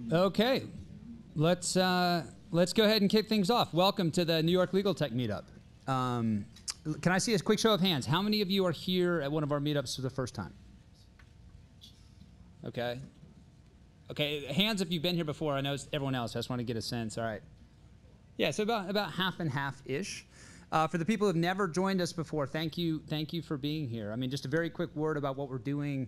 Okay, let's go ahead and kick things off. Welcome to the New York Legal Tech Meetup. Can I see a quick show of hands? How many of you are here at one of our meetups for the first time? Okay. Okay, hands if you've been here before. I know everyone else. I just want to get a sense. All right. Yeah, so about half and half-ish. For the people who have never joined us before, thank you for being here. I mean, just a very quick word about what we're doing.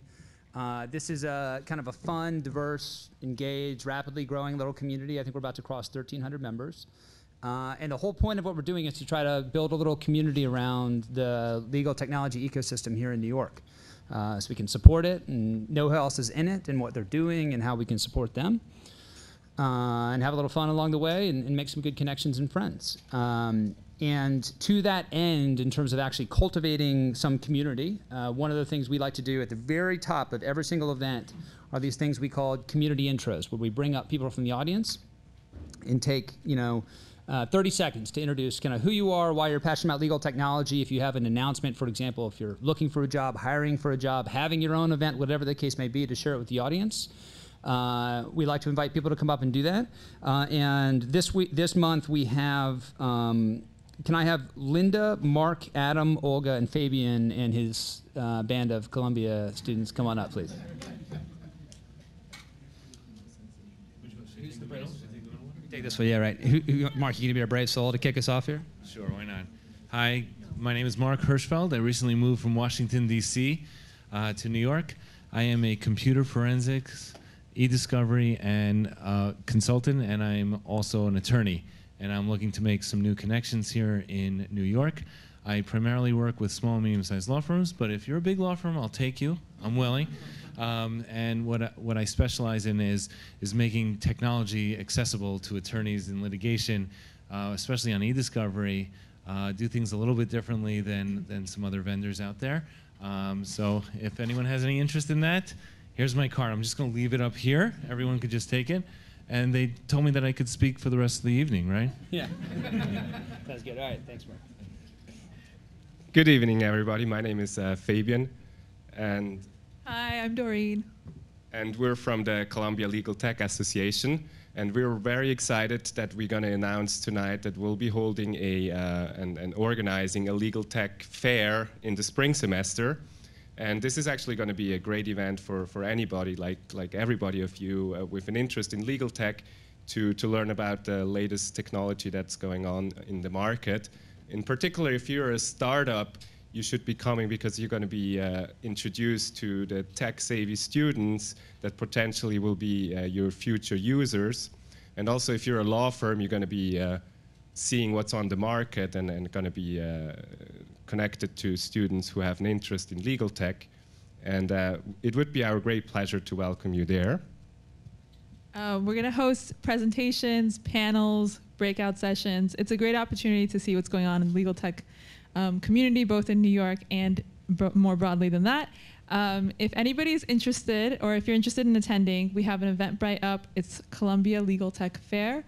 This is a kind of a fun, diverse, engaged, rapidly growing little community. I think we're about to cross 1,300 members. And the whole point of what we're doing is to try to build a little community around the legal technology ecosystem here in New York. So we can support it and know who else is in it and what they're doing and how we can support them. And have a little fun along the way and make some good connections and friends. And to that end, in terms of actually cultivating some community, one of the things we like to do at the very top of every single event are these things we call community intros, where we bring up people from the audience and take 30 seconds to introduce kind of who you are, why you're passionate about legal technology. If you have an announcement, for example, if you're looking for a job, hiring for a job, having your own event, whatever the case may be, to share it with the audience. We like to invite people to come up and do that. And this month we have. Can I have Linda, Mark, Adam, Olga, and Fabian and his band of Columbia students come on up, please? Who's the brave? Take this one, yeah, right. Mark, you gonna be our brave soul to kick us off here? Sure, why not? Hi, my name is Mark Hirschfeld. I recently moved from Washington, D.C. To New York. I am a computer forensics, e-discovery, and consultant, and I'm also an attorney. And I'm looking to make some new connections here in New York. I primarily work with small and medium-sized law firms, but if you're a big law firm, I'll take you. I'm willing. And what I specialize in is making technology accessible to attorneys in litigation, especially on e-discovery, do things a little bit differently than some other vendors out there. So if anyone has any interest in that, here's my card. I'm just going to leave it up here. Everyone could just take it. And they told me that I could speak for the rest of the evening, right? Yeah. Sounds good. All right. Thanks, Mark. Good evening, everybody. My name is Fabian. And hi, I'm Doreen. And we're from the Columbia Legal Tech Association. And we're very excited that we're going to announce tonight that we'll be holding and organizing a legal tech fair in the spring semester. And this is actually going to be a great event for anybody, like everybody of you with an interest in legal tech to learn about the latest technology that's going on in the market. In particular, if you're a startup, you should be coming because you're going to be introduced to the tech-savvy students that potentially will be your future users. And also, if you're a law firm, you're going to be seeing what's on the market and going to be connected to students who have an interest in legal tech. And it would be our great pleasure to welcome you there. We're going to host presentations, panels, breakout sessions. It's a great opportunity to see what's going on in the legal tech community, both in New York and more broadly than that. If anybody's interested, or if you're interested in attending, we have an Eventbrite up. It's Columbia Legal Tech Fair.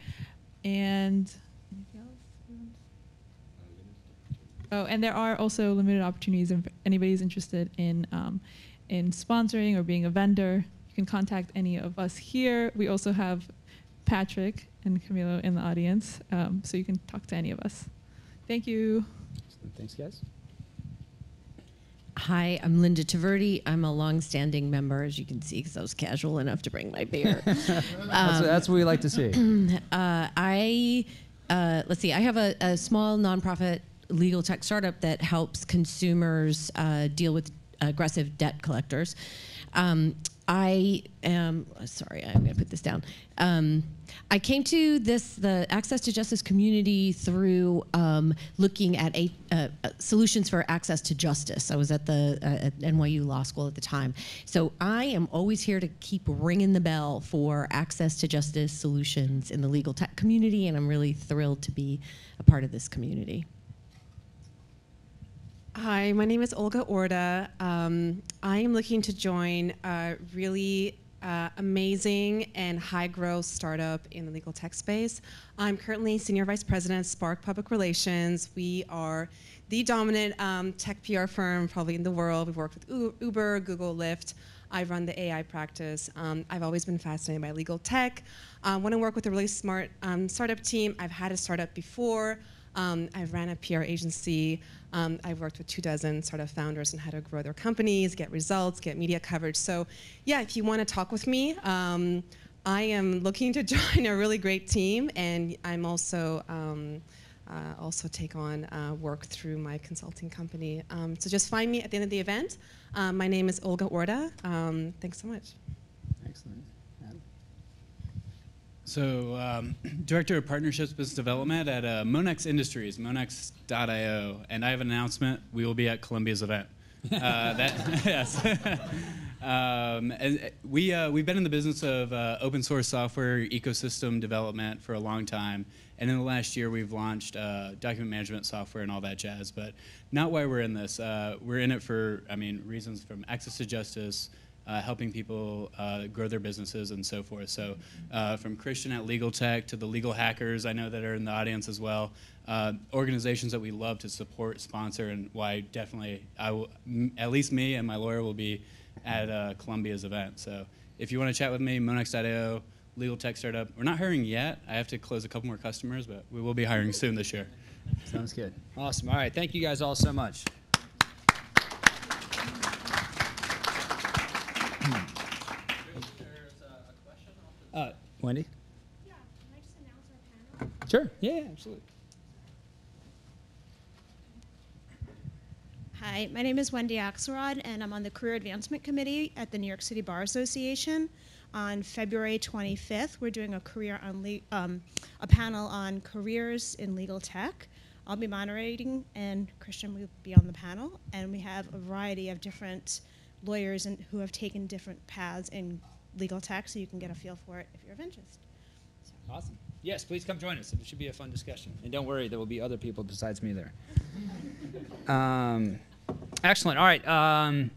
And oh, and there are also limited opportunities if anybody's interested in sponsoring or being a vendor. You can contact any of us here. We also have Patrick and Camilo in the audience, so you can talk to any of us. Thank you. Thanks, guys. Hi, I'm Linda Taverdi. I'm a long-standing member, as you can see, because I was casual enough to bring my beer. That's what we like to see. Let's see, I have a small nonprofit legal tech startup that helps consumers deal with aggressive debt collectors. I am, sorry, I'm going to put this down. I came to the Access to Justice community through looking at solutions for access to justice. I was at at NYU Law School at the time. So I am always here to keep ringing the bell for access to justice solutions in the legal tech community, and I'm really thrilled to be a part of this community. Hi, my name is Olga Orda. I am looking to join a really amazing and high-growth startup in the legal tech space. I'm currently Senior Vice President at Spark Public Relations. We are the dominant tech PR firm probably in the world. We've worked with Uber, Google, Lyft. I run the AI practice. I've always been fascinated by legal tech. When I work with a really smart startup team, I've had a startup before. I've ran a PR agency. I've worked with 24 startup founders on how to grow their companies, get results, get media coverage. So yeah, if you want to talk with me, I am looking to join a really great team, and I'm also take on work through my consulting company. So just find me at the end of the event. My name is Olga Orda. Thanks so much. Excellent. So, Director of Partnerships Business Development at Monex Industries, monex.io, and I have an announcement. We will be at Columbia's event. Yes. And we've been in the business of open source software ecosystem development for a long time, and in the last year we've launched document management software and all that jazz, but not why we're in this. We're in it for, reasons from access to justice, helping people grow their businesses and so forth. So from Christian at Legal Tech to the legal hackers I know that are in the audience as well, organizations that we love to support, sponsor, and why definitely at least me and my lawyer will be at Columbia's event. So if you want to chat with me, monex.io, legal tech startup. We're not hiring yet. I have to close a couple more customers, but we will be hiring soon this year. Sounds good. Awesome. All right. Thank you guys all so much. Wendy? Yeah, can I just announce our panel? Sure. Yeah, absolutely. Hi, my name is Wendy Axelrod, and I'm on the Career Advancement Committee at the New York City Bar Association. On February 25th, we're doing a panel on careers in legal tech. I'll be moderating, and Christian will be on the panel, and we have a variety of different lawyers who have taken different paths in legal tech, so you can get a feel for it if you're of interest. So. Awesome. Yes, please come join us. It should be a fun discussion. And don't worry, there will be other people besides me there. Excellent. All right.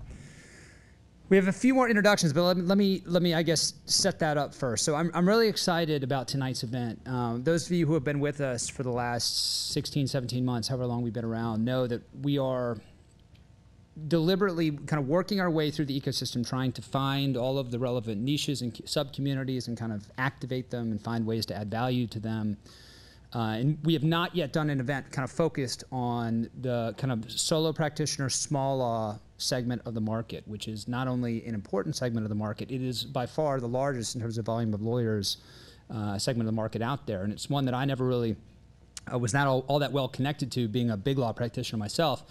We have a few more introductions, but let me I guess set that up first. So I'm really excited about tonight's event. Those of you who have been with us for the last 16, 17 months, however long we've been around, know that we are deliberately kind of working our way through the ecosystem, trying to find all of the relevant niches and sub-communities and kind of activate them and find ways to add value to them. And we have not yet done an event kind of focused on the kind of solo practitioner, small law segment of the market, which is not only an important segment of the market, it is by far the largest in terms of volume of lawyers segment of the market out there. And it's one that I never really was not all that well connected to, being a big law practitioner myself.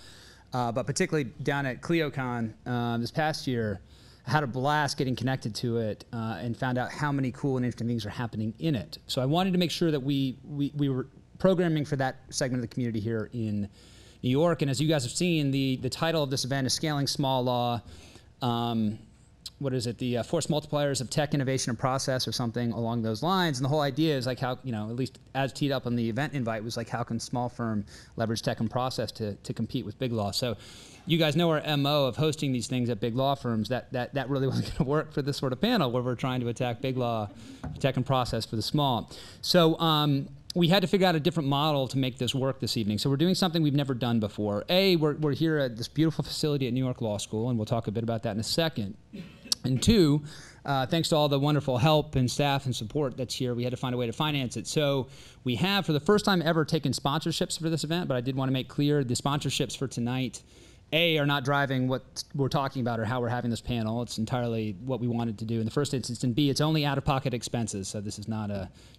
But particularly down at ClioCon this past year, I had a blast getting connected to it and found out how many cool and interesting things are happening in it. So I wanted to make sure that we were programming for that segment of the community here in New York. And as you guys have seen, the title of this event is Scaling Small Law. What is it? The Force Multipliers of Tech, Innovation, and Process, or something along those lines. And the whole idea is like how, at least as teed up on the event invite, was like how can small firm leverage tech and process to compete with big law. So you guys know our MO of hosting these things at big law firms. That really wasn't going to work for this sort of panel where we're trying to attack big law, tech and process for the small. So we had to figure out a different model to make this work this evening. So we're doing something we've never done before. We're here at this beautiful facility at New York Law School, and we'll talk a bit about that in a second. And two, thanks to all the wonderful help and staff and support that's here, we had to find a way to finance it. So we have, for the first time ever, taken sponsorships for this event, but I did want to make clear the sponsorships for tonight, are not driving what we're talking about or how we're having this panel. It's entirely what we wanted to do in the first instance. And B, it's only out-of-pocket expenses, so this is not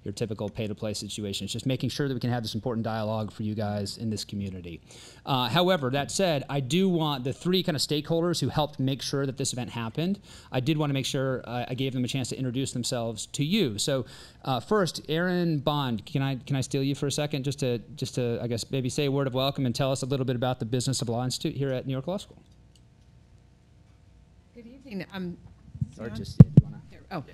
your typical pay-to-play situation. It's just making sure that we can have this important dialogue for you guys in this community. However, that said, I do want the three kind of stakeholders who helped make sure that this event happened, I did want to make sure I gave them a chance to introduce themselves to you. So first, Aaron Bond, can I steal you for a second just to I guess maybe say a word of welcome and tell us a little bit about the Business of Law Institute here at New York Law School. Good evening. Or just if you want to. Oh,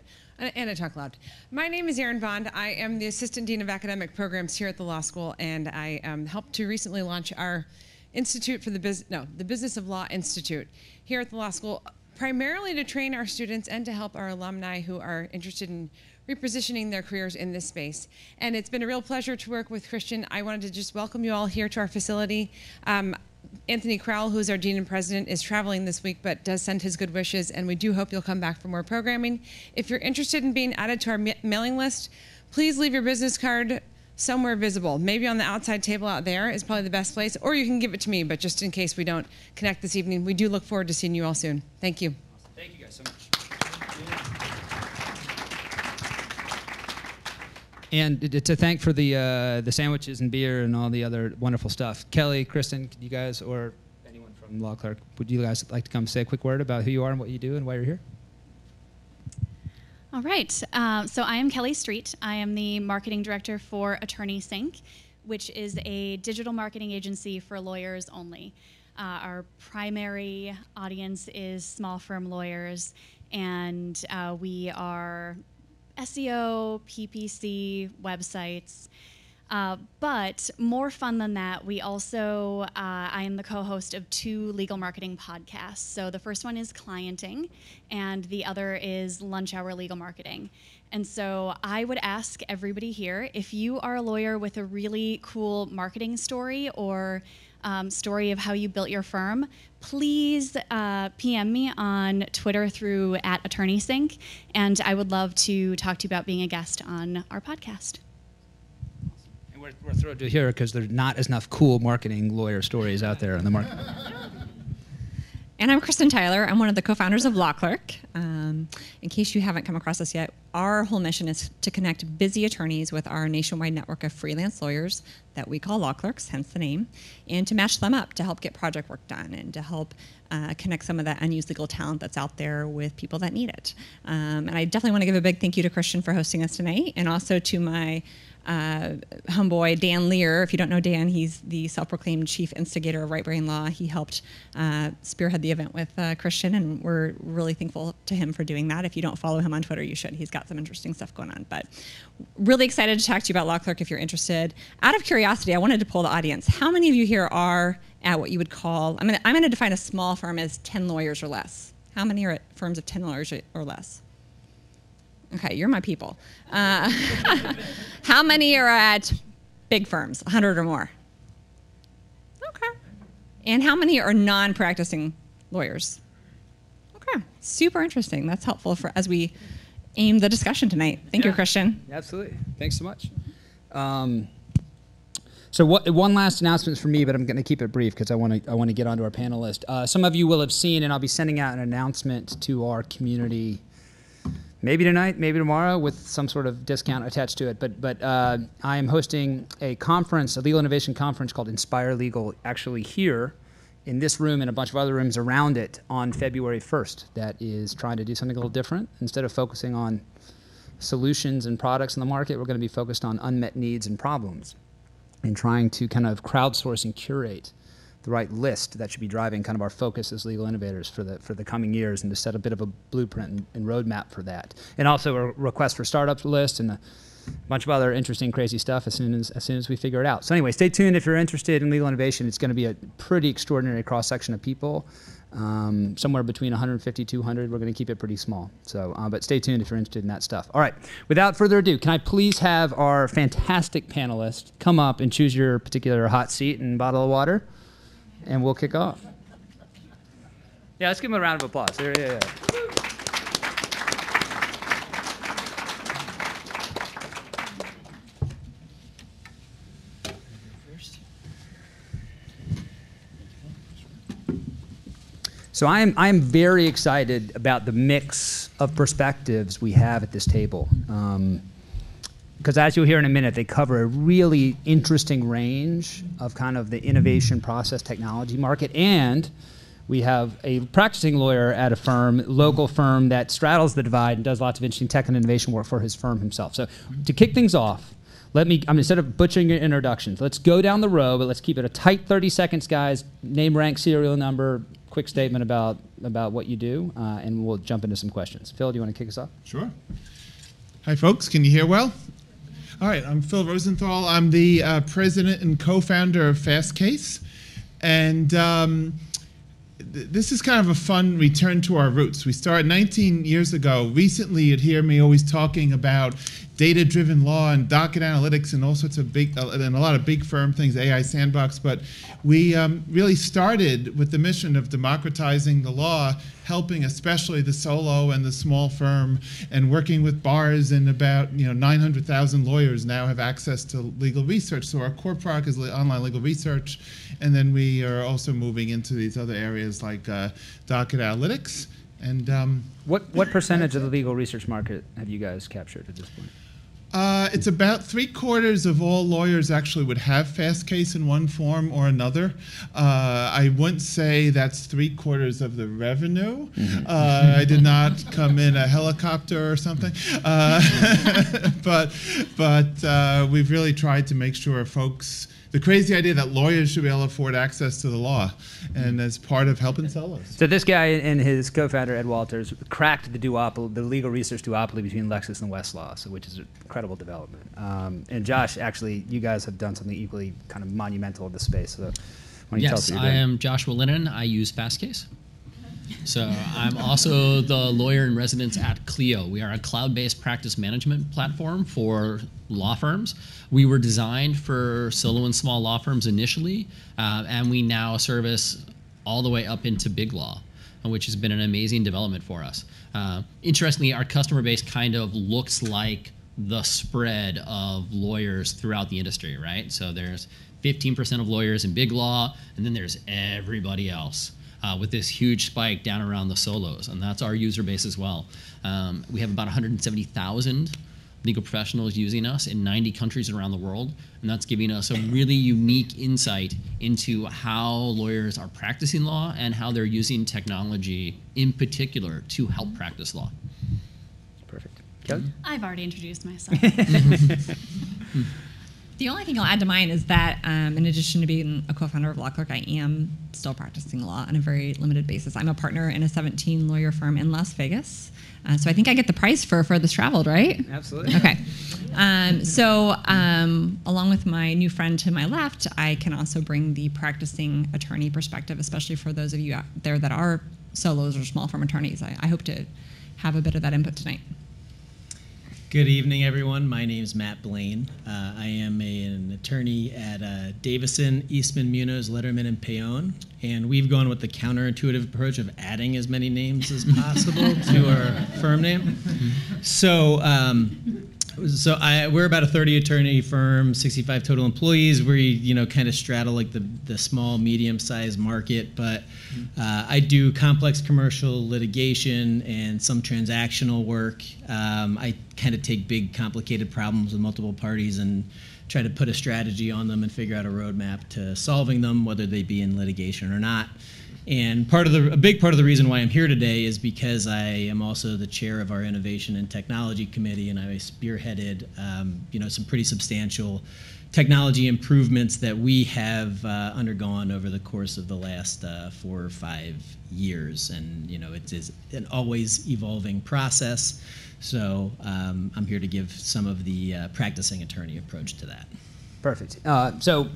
and I talk loud. My name is Erin Bond. I am the Assistant Dean of Academic Programs here at the Law School, and I helped to recently launch our Institute for the Business of Law Institute here at the Law School, primarily to train our students and to help our alumni who are interested in repositioning their careers in this space. And it's been a real pleasure to work with Christian. I wanted to just welcome you all here to our facility. Anthony Crowell, who's our dean and president, is traveling this week, but does send his good wishes, and we do hope you'll come back for more programming. If you're interested in being added to our mailing list, please leave your business card somewhere visible. Maybe on the outside table out there is probably the best place, or you can give it to me, but just in case we don't connect this evening, we do look forward to seeing you all soon. Thank you. Awesome. Thank you guys so much. And to thank for the sandwiches and beer and all the other wonderful stuff. Kelly, Kristen, could you guys, or anyone from Law Clerk, would you guys like to come say a quick word about who you are and what you do and why you're here? All right. So I am Kelly Street. I am the marketing director for Attorney Sync, which is a digital marketing agency for lawyers only. Our primary audience is small firm lawyers, and we are SEO, PPC, websites. But more fun than that, we also, I am the co-host of 2 legal marketing podcasts. So the first one is Clienting, and the other is Lunch Hour Legal Marketing. And so I would ask everybody here, if you are a lawyer with a really cool marketing story or story of how you built your firm, please PM me on Twitter through @AttorneySync, and I would love to talk to you about being a guest on our podcast. And we're thrilled to hear because there's not enough cool marketing lawyer stories out there on the market. And I'm Kristen Tyler. I'm one of the co-founders of Law Clerk. In case you haven't come across us yet, our whole mission is to connect busy attorneys with our nationwide network of freelance lawyers that we call Law Clerks, hence the name, and to match them up to help get project work done and to help connect some of that unused legal talent that's out there with people that need it. And I definitely want to give a big thank you to Christian for hosting us tonight, and also to my homeboy Dan Lear. If you don't know Dan, he's the self-proclaimed chief instigator of Right Brain Law. He helped spearhead the event with Christian, and we're really thankful to him for doing that. If you don't follow him on Twitter, you should. He's got some interesting stuff going on. But really excited to talk to you about Law Clerk if you're interested. Out of curiosity, I wanted to poll the audience. How many of you here are at what you would call, I'm going to define a small firm as 10 lawyers or less. How many are at firms of 10 lawyers or less? Okay, you're my people. How many are at big firms, 100 or more? Okay. And how many are non-practicing lawyers? Okay, super interesting. That's helpful for as we aim the discussion tonight. Thank you, Christian. Absolutely. Thanks so much. So one last announcement for me, but I'm going to keep it brief because I want to get onto our panelist. Some of you will have seen, and I'll be sending out an announcement to our community maybe tonight, maybe tomorrow, with some sort of discount attached to it. But I am hosting a conference, a legal innovation conference called Inspire Legal, actually here in this room and a bunch of other rooms around it on February 1st. That is trying to do something a little different. Instead of focusing on solutions and products in the market, we're going to be focused on unmet needs and problems and trying to kind of crowdsource and curate the right list that should be driving kind of our focus as legal innovators for the coming years, and to set a bit of a blueprint and roadmap for that. And also a request for startups list and a bunch of other interesting, crazy stuff as soon as we figure it out. So anyway, stay tuned if you're interested in legal innovation. It's going to be a pretty extraordinary cross-section of people, somewhere between 150, 200. We're going to keep it pretty small. So, but stay tuned if you're interested in that stuff. All right, without further ado, can I please have our fantastic panelists come up and choose your particular hot seat and bottle of water? And we'll kick off. Yeah, let's give them a round of applause. Yeah. So I'm very excited about the mix of perspectives we have at this table. Because as you'll hear in a minute, they cover a really interesting range of kind of the innovation process technology market. And we have a practicing lawyer at a firm, local firm, that straddles the divide and does lots of interesting tech and innovation work for his firm himself. So to kick things off, instead of butchering your introductions, let's go down the row, but let's keep it a tight 30 seconds, guys. Name, rank, serial number, quick statement about what you do, and we'll jump into some questions. Phil, do you want to kick us off? Sure. Hi, folks. Can you hear well? All right, I'm Phil Rosenthal. I'm the president and co-founder of Fastcase. And this is kind of a fun return to our roots. We started 19 years ago. Recently, you'd hear me always talking about data-driven law and docket analytics and all sorts of big, and a lot of big firm things, AI Sandbox. But we really started with the mission of democratizing the law, helping especially the solo and the small firm, and working with bars, and about 900,000 lawyers now have access to legal research. So our core product is online legal research, and then we are also moving into these other areas like docket analytics. And what percentage of the legal research market have you guys captured at this point? It's about 3/4 of all lawyers actually would have Fastcase in one form or another. I wouldn't say that's 3/4 of the revenue. I did not come in a helicopter or something. But we've really tried to make sure folks, the crazy idea that lawyers should be able to afford access to the law, and as part of helping sellers. So this guy and his co-founder, Ed Walters, cracked the duopoly, the legal research duopoly between Lexis and Westlaw, so which is an incredible development. And Josh, actually, you guys have done something equally kind of monumental in the space. So why don't you tell us Yes, what you're I doing? am Joshua Lenon. I use Fastcase. So I'm also the lawyer in residence at Clio. We are a cloud-based practice management platform for law firms. We were designed for solo and small law firms initially, and we now service all the way up into big law, which has been an amazing development for us. Interestingly, our customer base kind of looks like the spread of lawyers throughout the industry, right? So there's 15% of lawyers in big law, and then there's everybody else. With this huge spike down around the solos, and that's our user base as well. We have about 170,000 legal professionals using us in 90 countries around the world, and that's giving us a really unique insight into how lawyers are practicing law and how they're using technology in particular to help practice law. Perfect. Kelly? I've already introduced myself. The only thing I'll add to mine is that in addition to being a co-founder of Law Clerk, I am still practicing law on a very limited basis. I'm a partner in a 17-lawyer firm in Las Vegas. So I think I get the prize for furthest traveled, right? Absolutely. Okay. Along with my new friend to my left, I can also bring the practicing attorney perspective, especially for those of you out there that are solos or small firm attorneys. I hope to have a bit of that input tonight. Good evening, everyone. My name is Matt Blaine. I am an attorney at Davison, Eastman, Muñoz, Lederman, and Paone. And we've gone with the counterintuitive approach of adding as many names as possible to our firm name. So we're about a 30 attorney firm, 65 total employees. We kind of straddle like the small, medium-sized market, but I do complex commercial litigation and some transactional work. I kind of take big, complicated problems with multiple parties and try to put a strategy on them and figure out a roadmap to solving them, whether they be in litigation or not. And a big part of the reason why I'm here today is because I am also the chair of our Innovation and Technology Committee, and I spearheaded some pretty substantial technology improvements that we have undergone over the course of the last 4 or 5 years. And it is an always evolving process. So I'm here to give some of the practicing attorney approach to that. Perfect. So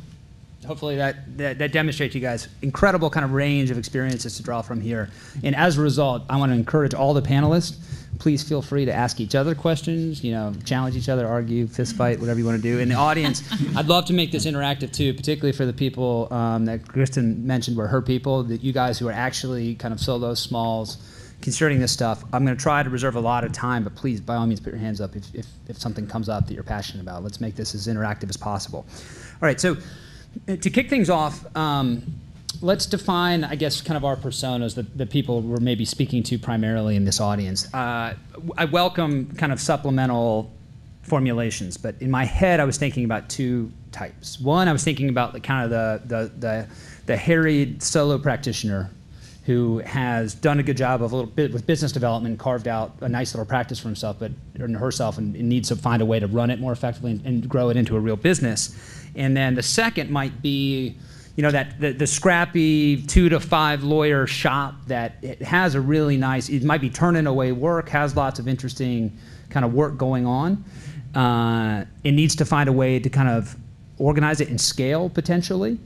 hopefully that demonstrates you guys incredible kind of range of experiences to draw from here. And as a result, I want to encourage all the panelists, please feel free to ask each other questions, challenge each other, argue, fist fight, whatever you want to do. In the audience, I'd love to make this interactive too, particularly for the people that Kristen mentioned were her people, that you guys who are actually kind of solos, smalls, concerning this stuff. I'm going to try to reserve a lot of time, but please, by all means, put your hands up if something comes up that you're passionate about. Let's make this as interactive as possible. All right, so to kick things off, let's define, I guess, kind of our personas, the people we're maybe speaking to primarily in this audience. I welcome kind of supplemental formulations, but in my head, I was thinking about 2 types. One, I was thinking about kind of the harried solo practitioner who has done a good job of a little bit with business development, carved out a nice little practice for himself, or herself, and needs to find a way to run it more effectively and grow it into a real business. And then the second might be, the scrappy 2 to 5 lawyer shop that it has a really nice, it might be turning away work, has lots of interesting kind of work going on. It needs to find a way to kind of organize it and scale potentially.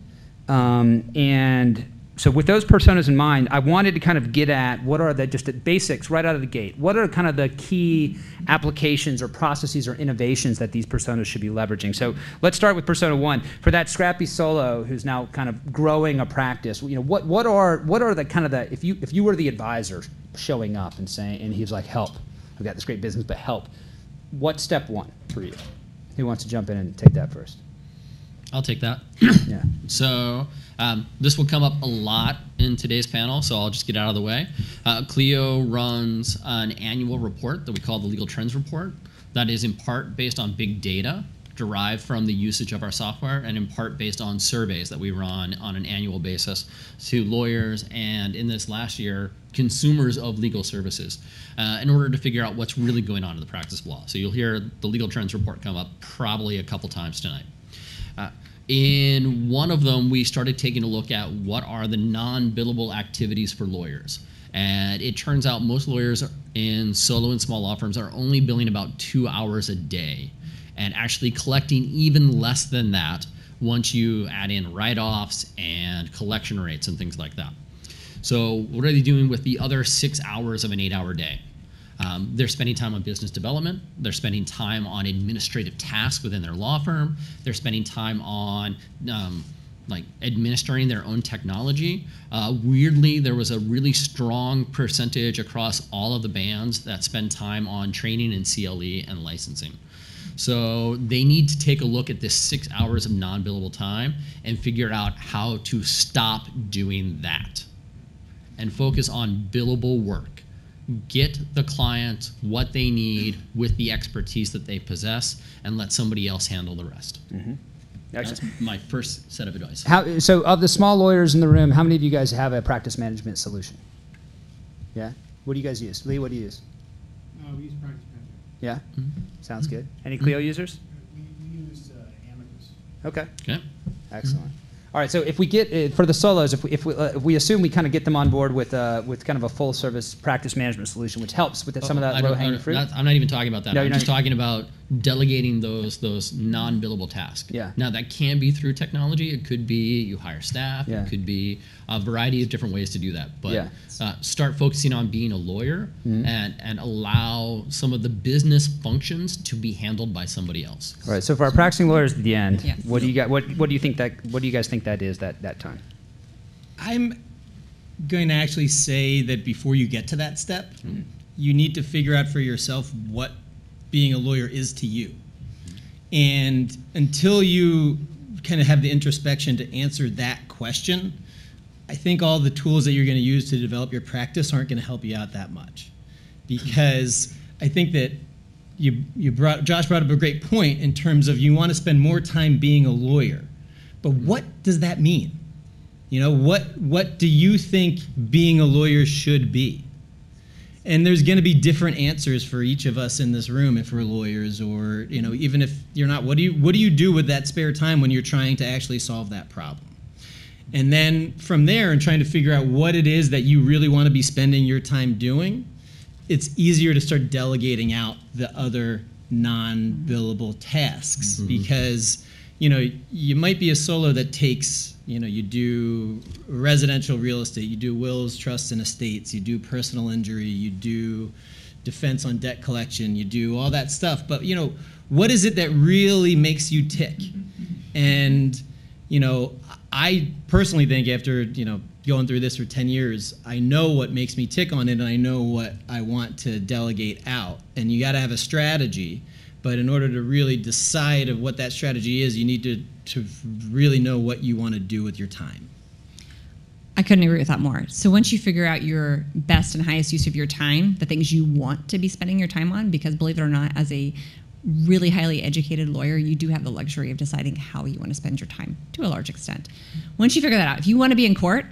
And So with those personas in mind, I wanted to kind of get at what are the just the basics right out of the gate. What are kind of the key applications or processes or innovations that these personas should be leveraging? So let's start with persona 1. For that scrappy solo who's now kind of growing a practice, what are the kind of the if you were the advisor showing up and saying, and he's like, help, I've got this great business, but help. What's step 1 for you? Who wants to jump in and take that first? I'll take that. Yeah. So this will come up a lot in today's panel, so I'll just get out of the way. Clio runs an annual report that we call the Legal Trends Report that is in part based on big data derived from the usage of our software and in part based on surveys that we run on an annual basis to lawyers and, in this last year, consumers of legal services in order to figure out what's really going on in the practice of law. So you'll hear the Legal Trends Report come up probably a couple times tonight. In one of them, we started taking a look at what are the non-billable activities for lawyers. And it turns out most lawyers in solo and small law firms are only billing about 2 hours a day and actually collecting even less than that once you add in write-offs and collection rates and things like that. So what are they doing with the other 6 hours of an 8-hour day? They're spending time on business development. They're spending time on administrative tasks within their law firm. They're spending time on like administering their own technology. Weirdly, there was a really strong percentage across all of the bands that spend time on training and CLE and licensing. So they need to take a look at this 6 hours of non-billable time and figure out how to stop doing that and focus on billable work. Get the client what they need with the expertise that they possess and let somebody else handle the rest. Mm-hmm. That's my first set of advice. So of the small lawyers in the room, how many of you guys have a practice management solution? Yeah? What do you guys use? Lee, what do you use? We use practice management. Yeah? Mm-hmm. Sounds good. Any Clio users? We use Amicus. Okay. Okay. Excellent. All right, so if we get, for the solos, if we assume we kind of get them on board with kind of a full service practice management solution, which helps with some of that low hanging fruit. I'm not even talking about that. No, I'm just talking about delegating those non-billable tasks. Yeah. Now that can be through technology. It could be you hire staff. Yeah. It could be a variety of different ways to do that. But Yeah. Start focusing on being a lawyer and allow some of the business functions to be handled by somebody else. All right. So for our practicing lawyers at the end, Yes. what do you got? What do you think that? What do you guys think that is? That time? I'm going to actually say that before you get to that step, you need to figure out for yourself what being a lawyer is to you. And until you kind of have the introspection to answer that question, I think all the tools that you're going to use to develop your practice aren't going to help you out that much. Because I think that Josh brought up a great point in terms of you want to spend more time being a lawyer. But what does that mean? You know, what do you think being a lawyer should be? And there's going to be different answers for each of us in this room if we're lawyers, or even if you're not. What do you do with that spare time when you're trying to actually solve that problem? And then from there, and trying to figure out what it is that you really want to be spending your time doing, it's easier to start delegating out the other non-billable tasks, because you might be a solo that takes, you do residential real estate, you do wills, trusts, and estates, you do personal injury, you do defense on debt collection, you do all that stuff. But, what is it that really makes you tick? And, I personally think after, going through this for 10 years, I know what makes me tick on it, and I know what I want to delegate out. And you got to have a strategy. But in order to really decide of what that strategy is, you need to really know what you want to do with your time. I couldn't agree with that more. So once you figure out your best and highest use of your time, the things you want to be spending your time on, because believe it or not, as a really highly educated lawyer, you do have the luxury of deciding how you want to spend your time to a large extent. Once you figure that out, if you want to be in court,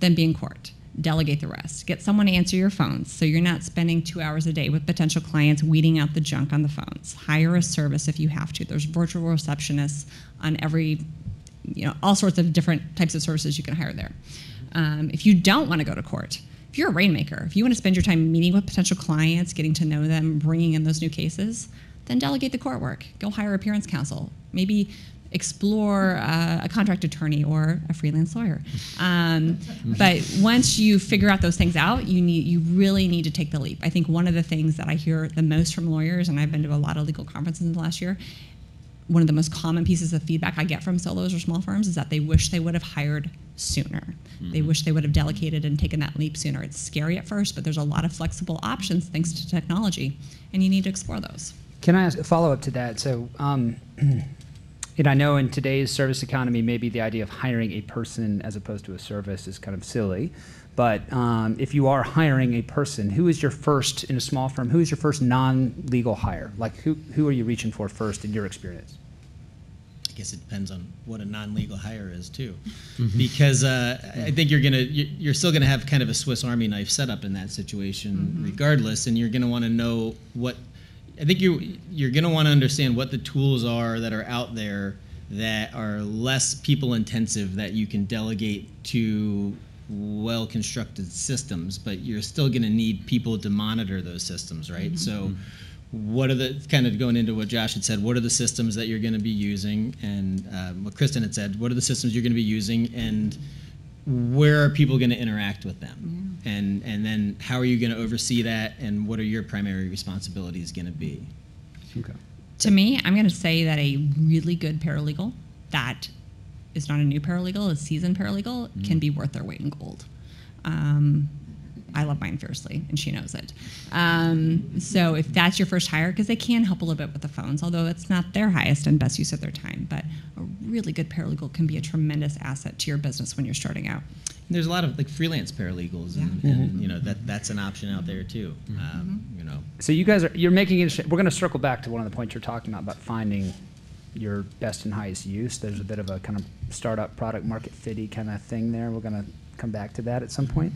then be in court. Delegate the rest. Get someone to answer your phones so you're not spending 2 hours a day with potential clients weeding out the junk on the phones. Hire a service if you have to. There's virtual receptionists on every, all sorts of different types of services you can hire there. If you don't want to go to court, if you're a rainmaker, if you want to spend your time meeting with potential clients, getting to know them, bringing in those new cases, then delegate the court work. Go hire appearance counsel. Maybe explore a contract attorney or a freelance lawyer. But once you figure out those things out, you really need to take the leap. I think one of the things that I hear the most from lawyers, and I've been to a lot of legal conferences in the last year, one of the most common pieces of feedback I get from solos or small firms is that they wish they would have hired sooner. They wish they would have delegated and taken that leap sooner. It's scary at first, but there's a lot of flexible options thanks to technology, and you need to explore those. Can I ask a follow-up to that? So, and I know in today's service economy, maybe the idea of hiring a person as opposed to a service is kind of silly. But if you are hiring a person, who is your first, in a small firm, who is your first non-legal hire? Like, who are you reaching for first in your experience? I guess it depends on what a non-legal hire is too, because I think you're still gonna have kind of a Swiss Army knife setup in that situation, regardless, and you're gonna want to know what. I think you're gonna want to understand what the tools are that are out there that are less people intensive that you can delegate to well-constructed systems, but you're still going to need people to monitor those systems, right? So what are the, kind of going into what Josh had said, what are the systems that you're going to be using, and what Kristen had said, what are the systems you're going to be using, and where are people going to interact with them? And then how are you going to oversee that, and what are your primary responsibilities going to be? Okay. To me, I'm going to say that a really good paralegal that is not a new paralegal, a seasoned paralegal, can be worth their weight in gold. I love mine fiercely, and she knows it. So if that's your first hire, because they can help a little bit with the phones, although it's not their highest and best use of their time, but a really good paralegal can be a tremendous asset to your business when you're starting out. And there's a lot of like freelance paralegals, and you know that's an option out there too. You know. So you guys you're making it. We're going to circle back to one of the points you're talking about finding your best and highest use. There's a bit of a kind of startup product market fitty kind of thing there. We're going to come back to that at some point.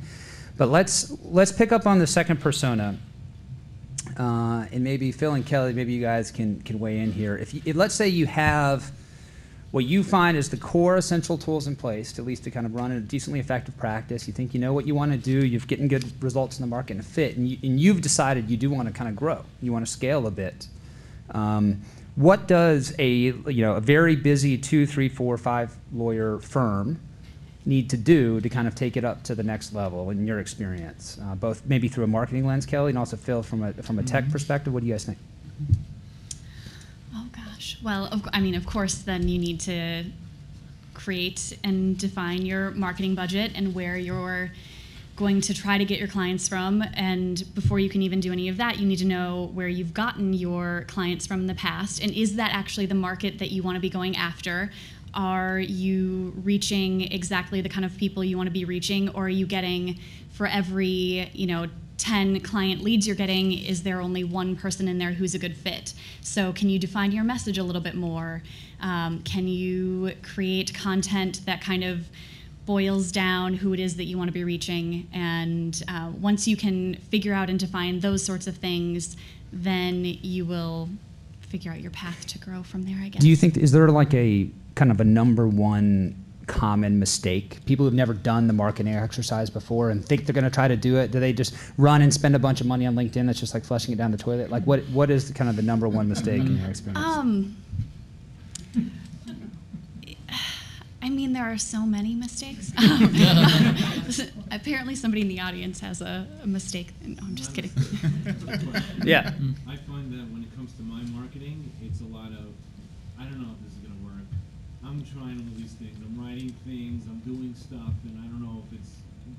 But let's pick up on the second persona, and maybe Phil and Kelly, maybe you guys can weigh in here. If let's say you have what you find is the core essential tools in place, at least to kind of run a decently effective practice. You think you know what you want to do. You're getting good results in the market and fit, and you've decided you do want to kind of grow. You want to scale a bit. What does a very busy 2, 3, 4, 5 lawyer firm need to do to kind of take it up to the next level in your experience, both maybe through a marketing lens, Kelly, and also Phil from a tech perspective? What do you guys think? Oh gosh, well, of course, then you need to create and define your marketing budget and where you're going to try to get your clients from. And before you can even do any of that, you need to know where you've gotten your clients from in the past, and is that actually the market that you want to be going after? Are you reaching exactly the kind of people you want to be reaching, or are you getting, for every 10 client leads you're getting, is there only one person in there who's a good fit? So can you define your message a little bit more? Can you create content that kind of boils down who it is that you want to be reaching? And once you can figure out and define those sorts of things, then you will figure out your path to grow from there, I guess. Do you think, is there like a kind of a number one common mistake? People who've never done the marketing exercise before and think they're going to try to do it, do they just run and spend a bunch of money on LinkedIn that's just like flushing it down the toilet? Like what is kind of the number one mistake in your experience? There are so many mistakes. Apparently somebody in the audience has a mistake. No, I'm just kidding. Yeah. I find that when it comes to my marketing, it's a lot of, I don't know if this is going to work. I'm trying all these things. I'm writing things. I'm doing stuff, and I don't know if it's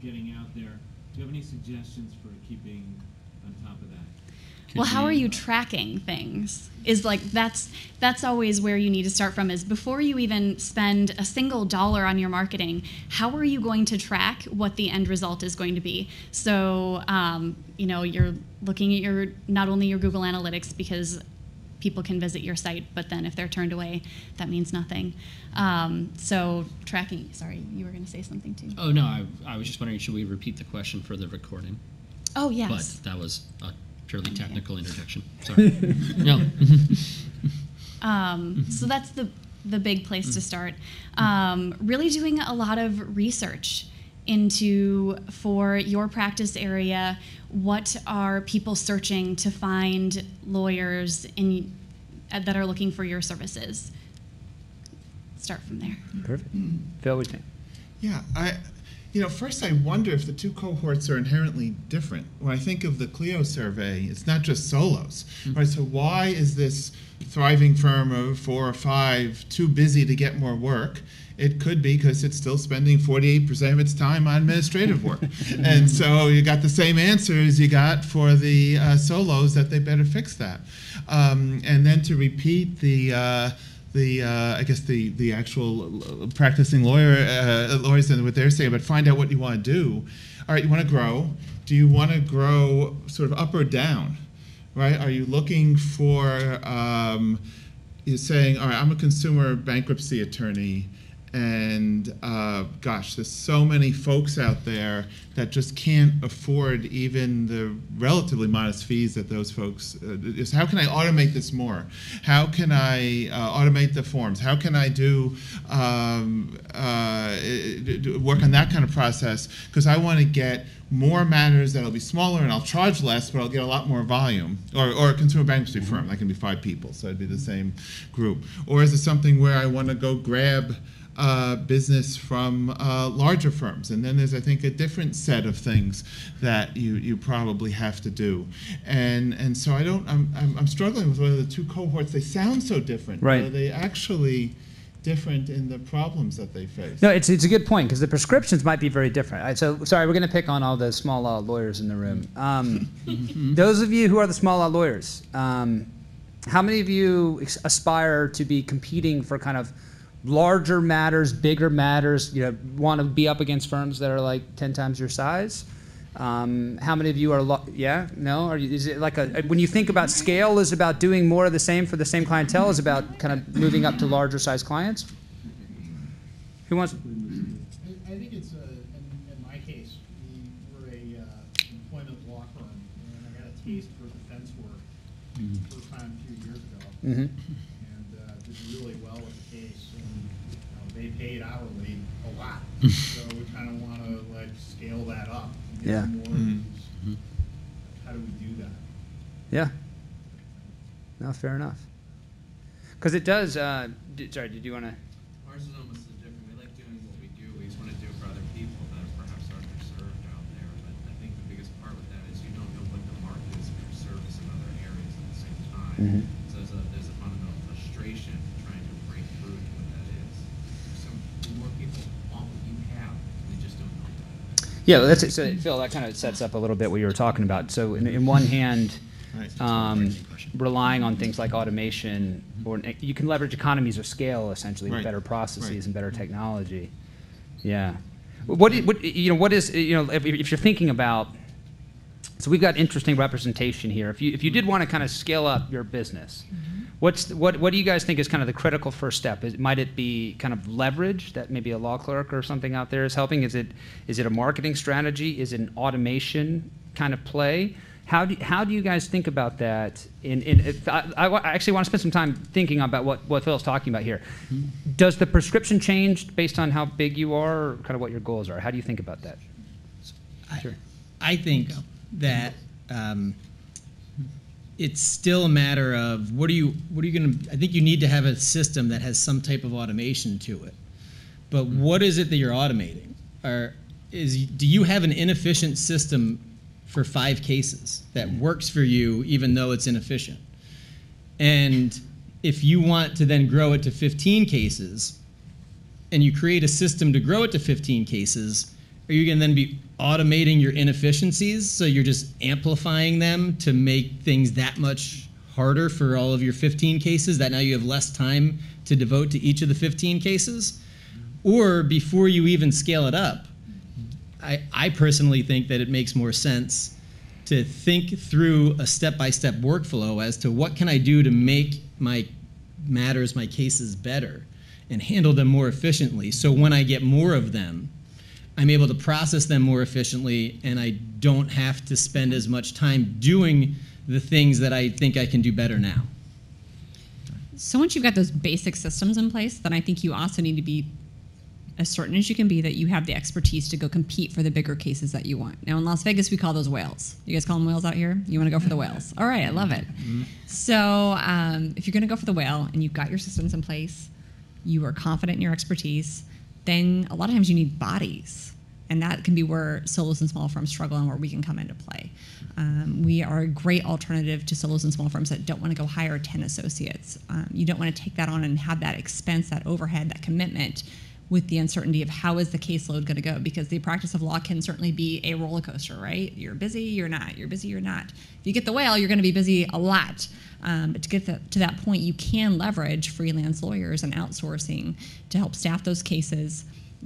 getting out there. Do you have any suggestions for keeping on top of that? Well, how are you tracking things? Is like that's always where you need to start from, is before you even spend a single dollar on your marketing, how are you going to track what the end result is going to be? So, you're looking at not only your Google Analytics, because people can visit your site, but then if they're turned away, that means nothing. So tracking, sorry, you were going to say something too. Oh, no, I was just wondering, should we repeat the question for the recording? Oh, yes. But that was a purely technical interjection. Sorry. No. So that's the big place to start. Really doing a lot of research for your practice area. What are people searching to find lawyers that are looking for your services? start from there. Perfect. Phil, what do you think? Yeah, first I wonder if the two cohorts are inherently different. When I think of the Clio survey, it's not just solos, right? So why is this thriving firm of 4 or 5 too busy to get more work? It could be because it's still spending 48% of its time on administrative work. And so you got the same answers you got for the solos, that they better fix that. And then to repeat I guess the actual practicing lawyers and what they're saying, but find out what you want to do. All right, you want to grow. Do you want to grow sort of up or down, right? Are you looking for, you're saying, all right, I'm a consumer bankruptcy attorney, and gosh, there's so many folks out there that just can't afford even the relatively modest fees that those folks, how can I automate this more? How can I automate the forms? How can I do work on that kind of process? Because I want to get more matters that'll be smaller and I'll charge less, but I'll get a lot more volume. Or a consumer bankruptcy firm, that can be 5 people, so it'd be the same group. Or is it something where I want to go grab business from larger firms? And then there's, I think, a different set of things that you probably have to do. And so I'm struggling with whether the two cohorts, they sound so different. Right. Are they actually different in the problems that they face? No, it's a good point, because the prescriptions might be very different. All right, so sorry, we're going to pick on all the small law lawyers in the room. Those of you who are the small law lawyers, how many of you aspire to be competing for kind of larger matters, bigger matters, want to be up against firms that are like 10 times your size? How many of you are, no? Is it like when you think about scale, is about doing more of the same for the same clientele, is about kind of moving up to larger size clients? Who wants? I think it's, in my case, we're a employment law firm, and I got a taste for defense work first time a few years ago. And did really well with the case, and they paid hourly a lot. So we kind of want to scale that up. Yeah. How do we do that? Yeah. No, fair enough. Because it does. Sorry, did you want to? Ours is almost different. We like doing what we do. We just want to do it for other people that perhaps aren't served out there. But I think the biggest part with that is you don't know what the market is for service in other areas at the same time. So there's a fundamental frustration trying to break through to what that is. So more people want what you have. We just don't know that. Yeah, that's it. So Phil, that kind of sets up a little bit what you were talking about. So in one hand, relying on things like automation, or you can leverage economies of scale essentially with better processes and better technology. Yeah. What is if you're thinking about, so we've got interesting representation here. If you did want to kind of scale up your business, what do you guys think is kind of the critical first step? Might it be kind of leverage that maybe a law clerk or something out there is helping? Is it a marketing strategy? Is it an automation kind of play? How do you guys think about that? I actually want to spend some time thinking about what Phil's talking about here. Does the prescription change based on how big you are, or kind of what your goals are? How do you think about that? Sure. I think that it's still a matter of what are you going to. I think you need to have a system that has some type of automation to it. But what is it that you're automating? Do you have an inefficient system for 5 cases that works for you even though it's inefficient? And if you want to then grow it to 15 cases and you create a system to grow it to 15 cases, are you going to then be automating your inefficiencies, so you're just amplifying them to make things that much harder for all of your 15 cases, that now you have less time to devote to each of the 15 cases? Or before you even scale it up, I personally think that it makes more sense to think through a step-by-step workflow as to what can I do to make my matters, my cases better, and handle them more efficiently. So when I get more of them, I'm able to process them more efficiently, and I don't have to spend as much time doing the things that I think I can do better now. So once you've got those basic systems in place, then I think you also need to be as certain as you can be that you have the expertise to go compete for the bigger cases that you want. Now in Las Vegas, we call those whales. You guys call them whales out here? You want to go for the whales. All right, I love it. So if you're going to go for the whale and you've got your systems in place, you are confident in your expertise, then a lot of times you need bodies. And that can be where solos and small firms struggle and where we can come into play. We are a great alternative to solos and small firms that don't want to go hire 10 associates. You don't want to take that on and have that expense, that overhead, that commitment with the uncertainty of how is the caseload going to go, because the practice of law can certainly be a roller coaster, right? You're busy, you're not. You're busy, you're not. If you get the whale, you're going to be busy a lot. But to get to that point, you can leverage freelance lawyers and outsourcing to help staff those cases,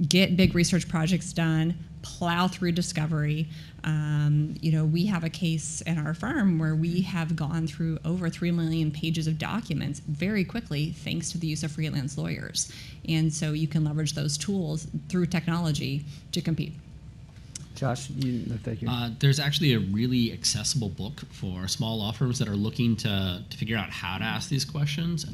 get big research projects done, plow through discovery. We have a case in our firm where we have gone through over 3 million pages of documents very quickly thanks to the use of freelance lawyers. And so you can leverage those tools through technology to compete. Josh, you look like you're... There's actually a really accessible book for small law firms that are looking to figure out how to ask these questions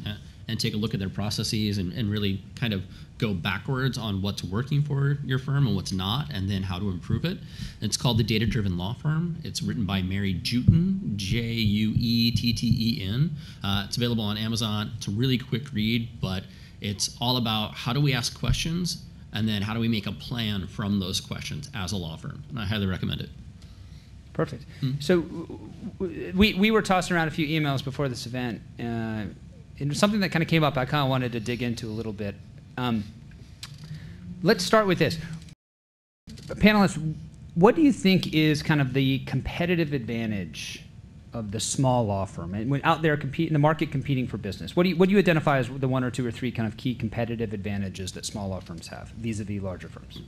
and take a look at their processes and really kind of go backwards on what's working for your firm and what's not, and then how to improve it. It's called The Data-Driven Law Firm. It's written by Mary Juetten, Juetten. It's available on Amazon. It's a really quick read, but it's all about how do we ask questions, and then how do we make a plan from those questions as a law firm. And I highly recommend it. Perfect. So we were tossing around a few emails before this event. And something that kind of came up I kind of wanted to dig into a little bit. Let's start with this. Panelists, what do you think is kind of the competitive advantage of the small law firm and when out there in the market competing for business? What do you identify as the 1 or 2 or 3 kind of key competitive advantages that small law firms have vis-a-vis larger firms?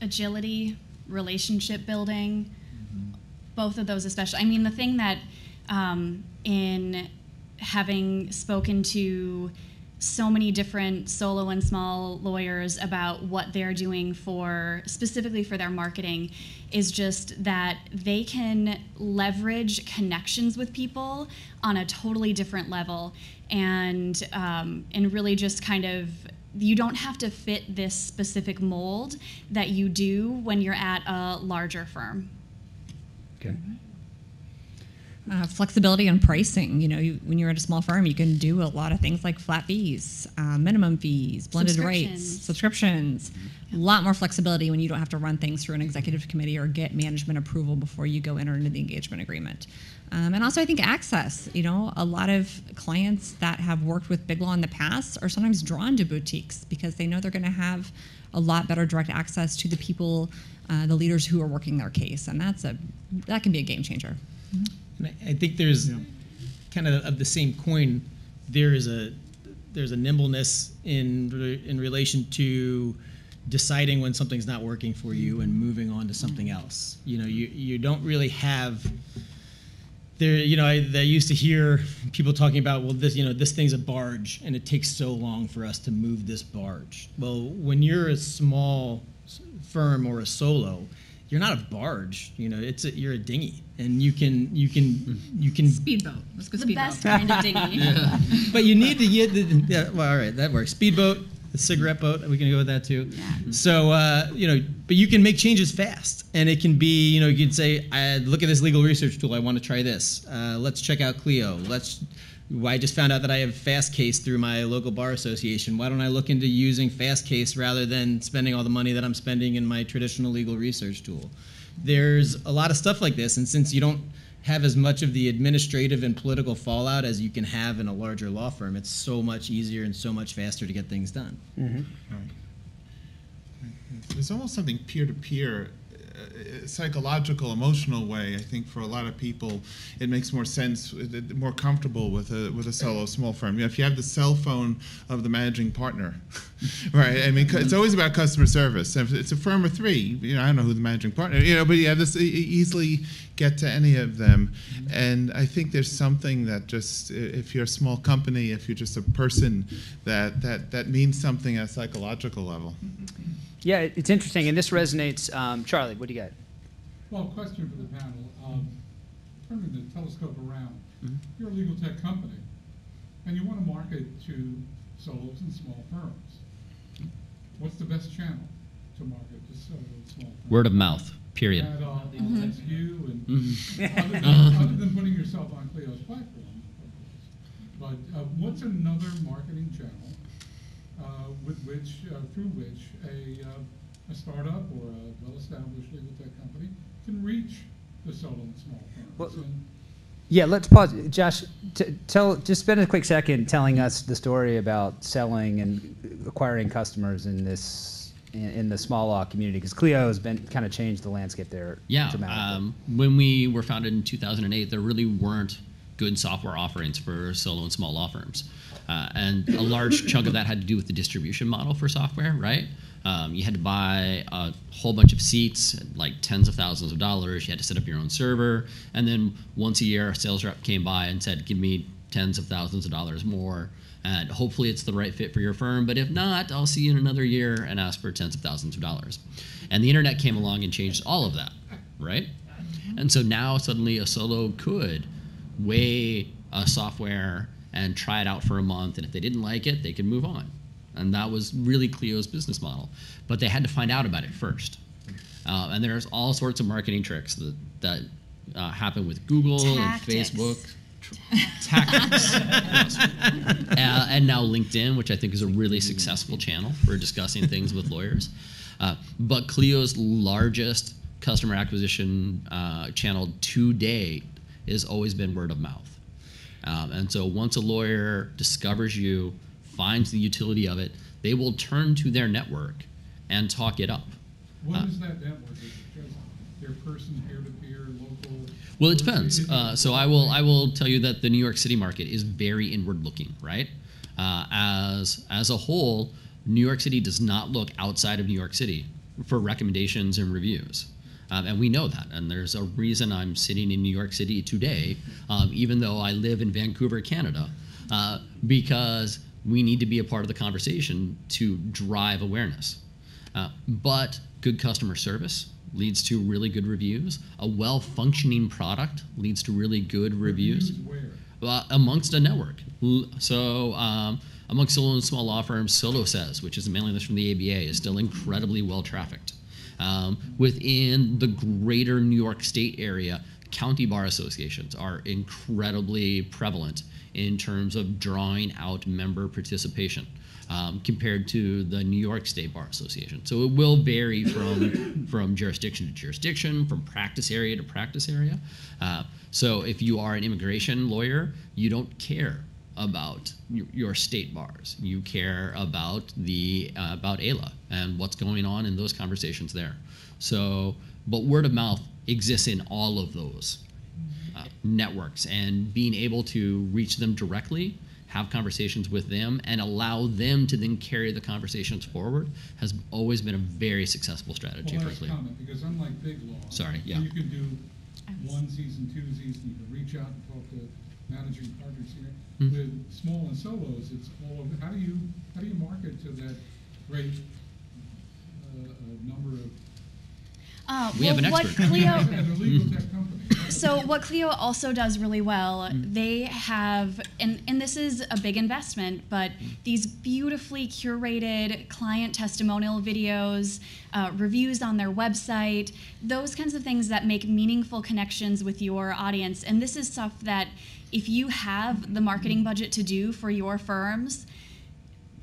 Agility, relationship building, both of those especially. I mean, the thing that in having spoken to so many different solo and small lawyers about what they're doing specifically for their marketing is just that they can leverage connections with people on a totally different level and really just kind of, you don't have to fit this specific mold that you do when you're at a larger firm. Okay. Flexibility on pricing. When you're at a small firm, you can do a lot of things like flat fees, minimum fees, blended rates, subscriptions. A lot more flexibility when you don't have to run things through an executive committee or get management approval before you go enter into the engagement agreement. And also, I think access. A lot of clients that have worked with Big Law in the past are sometimes drawn to boutiques because they know they're going to have a lot better direct access to the people, the leaders who are working their case, and that can be a game changer. And I think there's kind of the same coin. There's a nimbleness in relation to deciding when something's not working for you and moving on to something else. You don't really have there. I used to hear people talking about, well, this thing's a barge and it takes so long for us to move this barge. Well, when you're a small firm or a solo, you're not a barge, you're a dinghy, and you can speedboat. Let's go speedboat. The best kind of dinghy. Yeah. But you need to get well, all right, that works. Speedboat, the cigarette boat, we can go with that too. Yeah. So but you can make changes fast, and it can be, you can say, look at this legal research tool, I want to try this. Let's check out Clio. I just found out that I have Fastcase through my local bar association. Why don't I look into using Fastcase rather than spending all the money that I'm spending in my traditional legal research tool? There's a lot of stuff like this, and since you don't have as much of the administrative and political fallout as you can have in a larger law firm, it's so much easier and so much faster to get things done. Mm-hmm. Right. There's almost something peer-to-peer, psychological, emotional way. I think for a lot of people, it makes more sense, more comfortable with a solo small firm. If you have the cell phone of the managing partner, right? I mean, it's always about customer service. If it's a firm of 3, I don't know who the managing partner, but you have this easily get to any of them. And I think there's something that just, if you're a small company, if you're just a person, that means something at a psychological level. Yeah, it's interesting, and this resonates. Charlie, what do you got? Well, question for the panel. Turning the telescope around, you're a legal tech company, and you want to market to solos and small firms. What's the best channel to market to solos and small firms? Word of mouth, period. That's you, and other than putting yourself on Clio's platform. But what's another marketing channel through which a startup or a well-established legal tech company can reach the solo and small firms. Well, yeah, let's pause. Josh, just spend a quick second telling us the story about selling and acquiring customers in the small law community, because Clio has been kind of changed the landscape there. Yeah, dramatically. when we were founded in 2008, there really weren't good software offerings for solo and small law firms. And a large chunk of that had to do with the distribution model for software, right? You had to buy a whole bunch of seats, like tens of thousands of dollars. You had to set up your own server. And then once a year, a sales rep came by and said, give me tens of thousands of dollars more. And hopefully it's the right fit for your firm. But if not, I'll see you in another year and ask for tens of thousands of dollars. And the internet came along and changed all of that, right? And so now suddenly a solo could weigh a software and try it out for a month. And if they didn't like it, they could move on. And that was really Clio's business model. But they had to find out about it first. And there's all sorts of marketing tricks that happen with Google and Facebook. Tactics. Yes. And now LinkedIn, which I think is a really successful channel for discussing things with lawyers. But Clio's largest customer acquisition channel to date has always been word of mouth. And so once a lawyer discovers you, finds the utility of it, they will turn to their network and talk it up. What is that network? Is it just their person, peer-to-peer, local? Well, it depends. So I will tell you that the New York City market is very inward-looking, right? As a whole, New York City does not look outside of New York City for recommendations and reviews. And we know that, and there's a reason I'm sitting in New York City today, even though I live in Vancouver, Canada, because we need to be a part of the conversation to drive awareness. But good customer service leads to really good reviews. A well-functioning product leads to really good reviews. Where? Amongst a network. So amongst solo and small law firms, Solo Says, which is a mailing list from the ABA, is still incredibly well-trafficked. Within the greater New York State area, county bar associations are incredibly prevalent in terms of drawing out member participation compared to the New York State Bar Association. So it will vary from jurisdiction to jurisdiction, from practice area to practice area. So if you are an immigration lawyer, you don't care about your state bars. You care about about AILA and what's going on in those conversations there. So, but word of mouth exists in all of those networks, and being able to reach them directly, have conversations with them, and allow them to then carry the conversations forward has always been a very successful strategy for Clio. Because unlike big law, sorry, yeah, you can do one season, two seasons, you can reach out and talk to managing partners here. Mm-hmm. With small and solos, it's all over. How do you market to that great number of? We have an expert. So what Clio also does really well, they have, and this is a big investment, but these beautifully curated client testimonial videos, reviews on their website, those kinds of things that make meaningful connections with your audience. And this is stuff that if you have the marketing budget to do for your firms,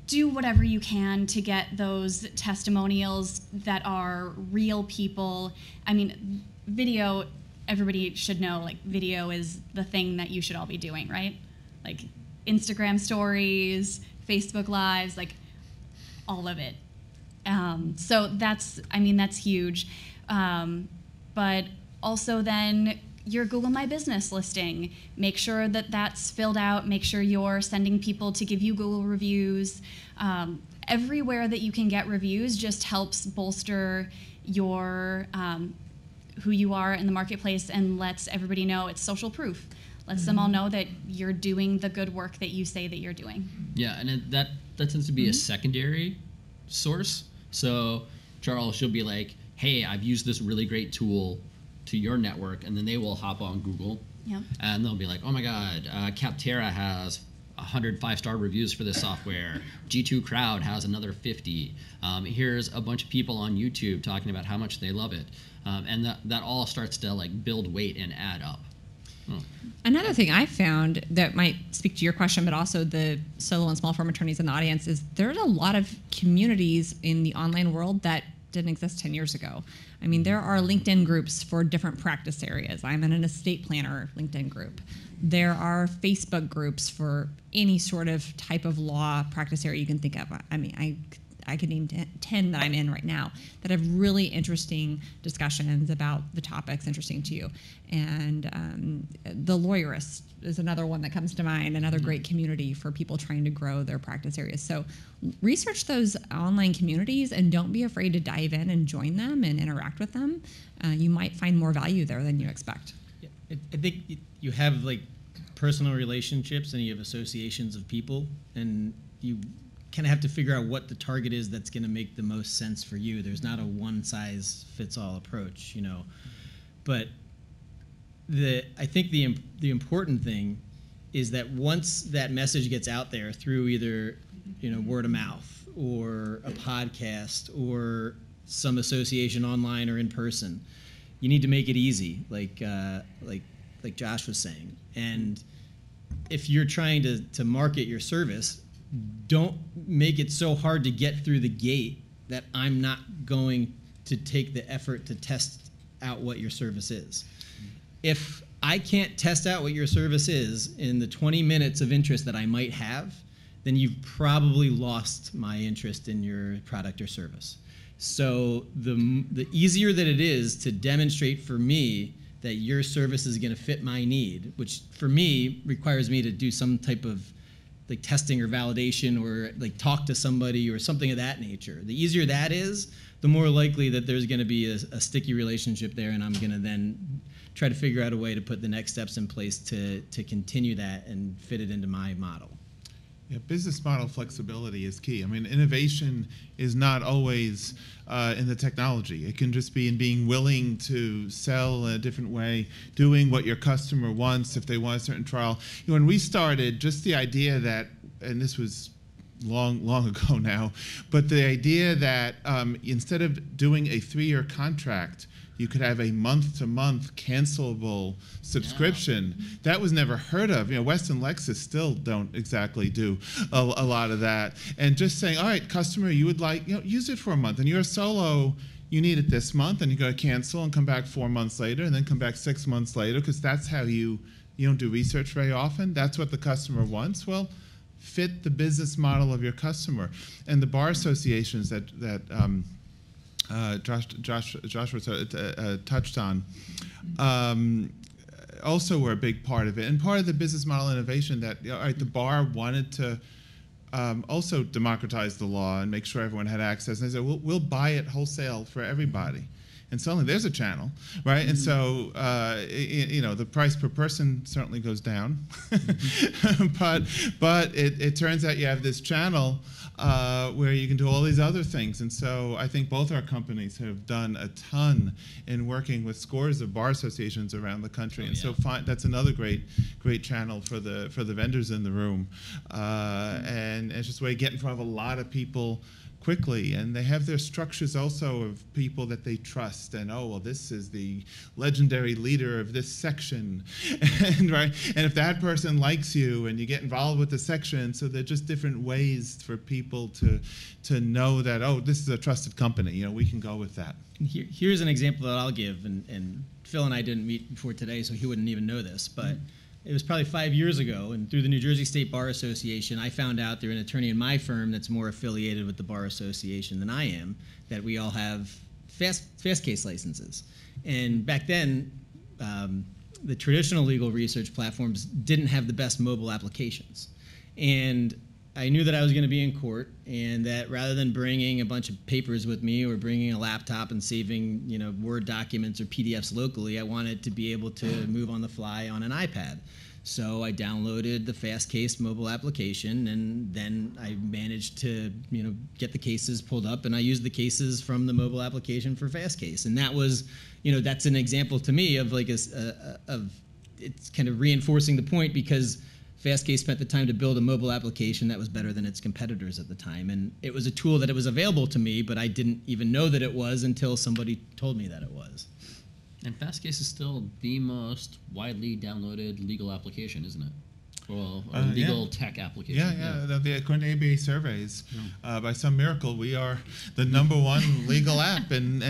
do whatever you can to get those testimonials that are real people. I mean, video, everybody should know, like, video is the thing that you should all be doing, right? Like Instagram stories, Facebook Lives, like all of it. So that's huge. But also then your Google My Business listing, make sure that that's filled out, make sure you're sending people to give you Google reviews. Everywhere that you can get reviews just helps bolster your who you are in the marketplace and lets everybody know it's social proof. Lets them all know that you're doing the good work that you say that you're doing. Yeah, and that tends to be a secondary source. So Charles, she'll be like, hey, I've used this really great tool to your network, and then they will hop on Google, and they'll be like, oh my God, Capterra has 100 5-star reviews for this software. G2 Crowd has another 50. Here's a bunch of people on YouTube talking about how much they love it, and that all starts to like build weight and add up. Another thing I found that might speak to your question, but also the solo and small firm attorneys in the audience, is there's a lot of communities in the online world that didn't exist 10 years ago. I mean, there are LinkedIn groups for different practice areas. I'm in an estate planner LinkedIn group. There are Facebook groups for any sort of type of law practice area you can think of. I mean, I could name 10 that I'm in right now that have really interesting discussions about the topics interesting to you. And the Lawyerist is another one that comes to mind, another great community for people trying to grow their practice areas. So research those online communities and don't be afraid to dive in and join them and interact with them. You might find more value there than you expect. Yeah, I think you have like personal relationships and you have associations of people, and you kind of have to figure out what the target is that's going to make the most sense for you. There's not a one-size-fits-all approach, you know. But I think the important thing is that once that message gets out there through either, you know, word of mouth or a podcast or some association online or in person, you need to make it easy, like Josh was saying. And if you're trying to market your service, don't make it so hard to get through the gate that I'm not going to take the effort to test out what your service is. If I can't test out what your service is in the 20 minutes of interest that I might have, then you've probably lost my interest in your product or service. So the easier that it is to demonstrate for me that your service is going to fit my need, which for me requires me to do some type of like testing or validation or like talk to somebody or something of that nature. The easier that is, the more likely that there's going to be a sticky relationship there, and I'm going to then try to figure out a way to put the next steps in place to continue that and fit it into my model. Yeah, business model flexibility is key. I mean, innovation is not always in the technology. It can just be in being willing to sell in a different way, doing what your customer wants if they want a certain trial. You know, when we started, just the idea that, and this was long ago now, but the idea that instead of doing a 3-year contract, you could have a month-to-month cancelable subscription. Yeah. That was never heard of. You know, West and Lexus still don't exactly do a lot of that. And just saying, all right, customer, you would like, you know, use it for a month, and you're a solo, you need it this month, and you go to cancel and come back 4 months later, and then come back 6 months later, because that's how you don't do research very often. That's what the customer wants. Well, fit the business model of your customer. And the bar associations that Josh touched on also were a big part of it, and part of the business model innovation that, you know, all right, the bar wanted to also democratize the law and make sure everyone had access. And they said, we'll buy it wholesale for everybody. And suddenly there's a channel, right? Mm-hmm. And so, you know, the price per person certainly goes down, but it turns out you have this channel where you can do all these other things. And so I think both our companies have done a ton in working with scores of bar associations around the country. And so that's another great channel for the vendors in the room. And it's just a way of getting in front of a lot of people quickly, and they have their structures also of people that they trust, and oh, well, this is the legendary leader of this section, and right, and if that person likes you, and you get involved with the section, so they're just different ways for people to know that, oh, this is a trusted company, you know, we can go with that. Here's an example that I'll give, and Phil and I didn't meet before today, so he wouldn't even know this, but it was probably 5 years ago, and through the New Jersey State Bar Association, I found out through an attorney in my firm that's more affiliated with the Bar Association than I am, that we all have fast case licenses. And back then, the traditional legal research platforms didn't have the best mobile applications. And I knew that I was going to be in court, and that rather than bringing a bunch of papers with me or bringing a laptop and saving, you know, Word documents or PDFs locally, I wanted to be able to move on the fly on an iPad. So I downloaded the Fastcase mobile application, and then I managed to, you know, get the cases pulled up, and I used the cases from the mobile application for Fastcase. And that was, you know, that's an example to me of like it's kind of reinforcing the point, because Fastcase spent the time to build a mobile application that was better than its competitors at the time. And it was a tool that it was available to me, but I didn't even know that it was until somebody told me that it was. And Fastcase is still the most widely downloaded legal application, isn't it? Well, legal tech application. According to ABA surveys, by some miracle, we are the #1 legal app, and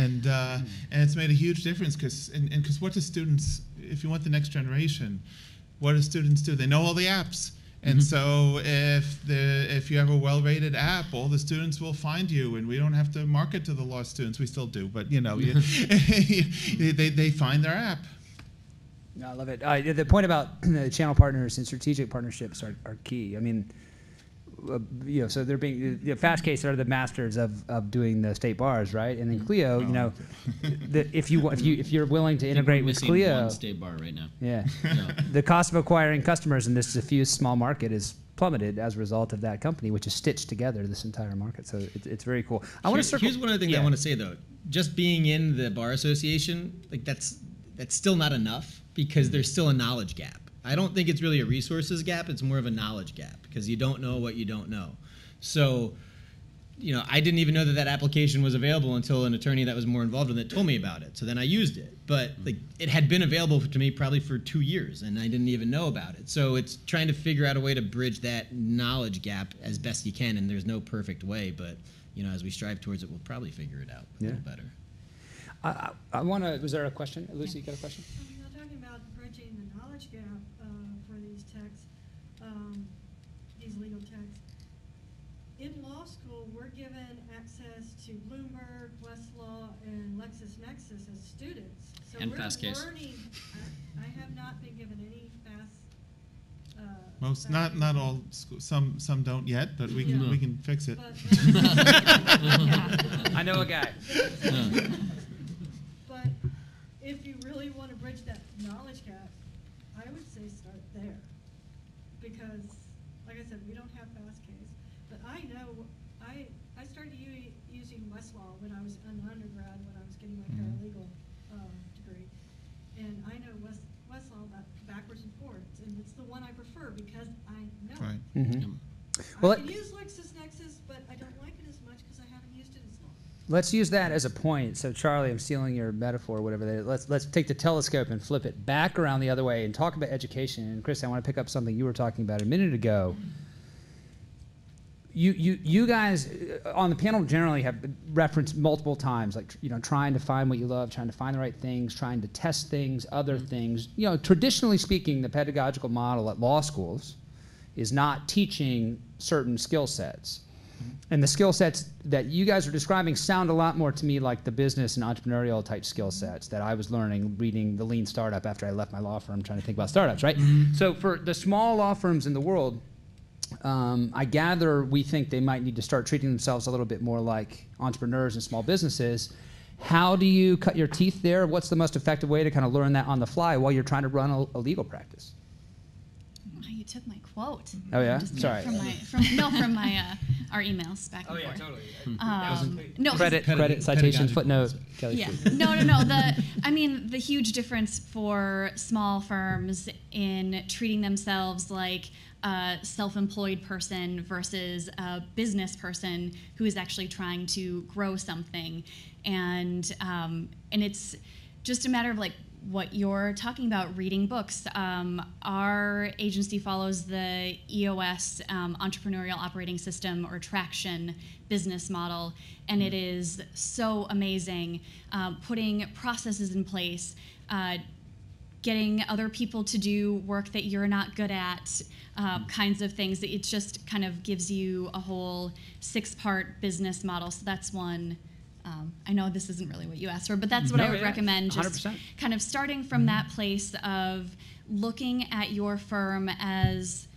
it's made a huge difference because what do students, if you want the next generation, what do students do? They know all the apps. And so if you have a well-rated app, all the students will find you, and we don't have to market to the law students. We still do, but they find their app. No, I love it. The point about the channel partners and strategic partnerships are key. I mean, so they're being Fastcase are the masters of doing the state bars, right? And then Clio, if you're willing to integrate with Clio, one state bar right now. Yeah, the cost of acquiring customers in this diffuse small market is plummeted as a result of that company, which is stitched together this entire market. So it's very cool. Here's one other thing I want to say though. Just being in the bar association, like that's still not enough because there's still a knowledge gap. I don't think it's really a resources gap. It's more of a knowledge gap because you don't know what you don't know. So, I didn't even know that application was available until an attorney that was more involved in it told me about it. So then I used it. But it had been available to me probably for 2 years, and I didn't even know about it. So it's trying to figure out a way to bridge that knowledge gap as best you can, and there's no perfect way. But, as we strive towards it, we'll probably figure it out a little better. I want to. Was there a question, Lucy? You got a question? You're talking about bridging the knowledge gap for these techs, these legal techs. In law school, we're given access to Bloomberg, Westlaw, and LexisNexis as students. So and we're Fastcase. learning. I have not been given any Most, not all schools. Some don't yet, but we can fix it. I know a guy. But if you really want to bridge that knowledge gap, I would say start there. Because, like I said, we don't have Fastcase. But I know, I started using Westlaw when I was an undergrad, when I was getting my paralegal degree. And I know Westlaw backwards and forwards. And it's the one I prefer because I know it. Well, I can use LexisNexis, but I don't like it as much because I haven't used it as long. Let's use that as a point. So, Charlie, I'm stealing your metaphor, whatever that is. Let's take the telescope and flip it back around the other way and talk about education. And Chris, I want to pick up something you were talking about a minute ago. You guys on the panel generally have referenced multiple times, like trying to find what you love, trying to find the right things, trying to test things, other things. Traditionally speaking, the pedagogical model at law schools is not teaching certain skill sets. And the skill sets that you guys are describing sound a lot more to me like the business and entrepreneurial type skill sets that I was learning reading The Lean Startup after I left my law firm trying to think about startups, right? So for the small law firms in the world, I gather we think they might need to start treating themselves a little bit more like entrepreneurs and small businesses. How do you cut your teeth there? What's the most effective way to kind of learn that on the fly while you're trying to run a legal practice? You took my quote. Oh yeah, Just sorry. From my our emails back and forth. Totally. No, credit citation footnote. Yeah. No. The huge difference for small firms in treating themselves like a self-employed person versus a business person who is actually trying to grow something, and it's just a matter of what you're talking about, reading books. Our agency follows the EOS Entrepreneurial Operating System or Traction business model, and it is so amazing. Putting processes in place, getting other people to do work that you're not good at, kinds of things. It just kind of gives you a whole 6-part business model. So that's one. I know this isn't really what you asked for, but that's what I would recommend. Just 100%. Kind of starting from that place of looking at your firm as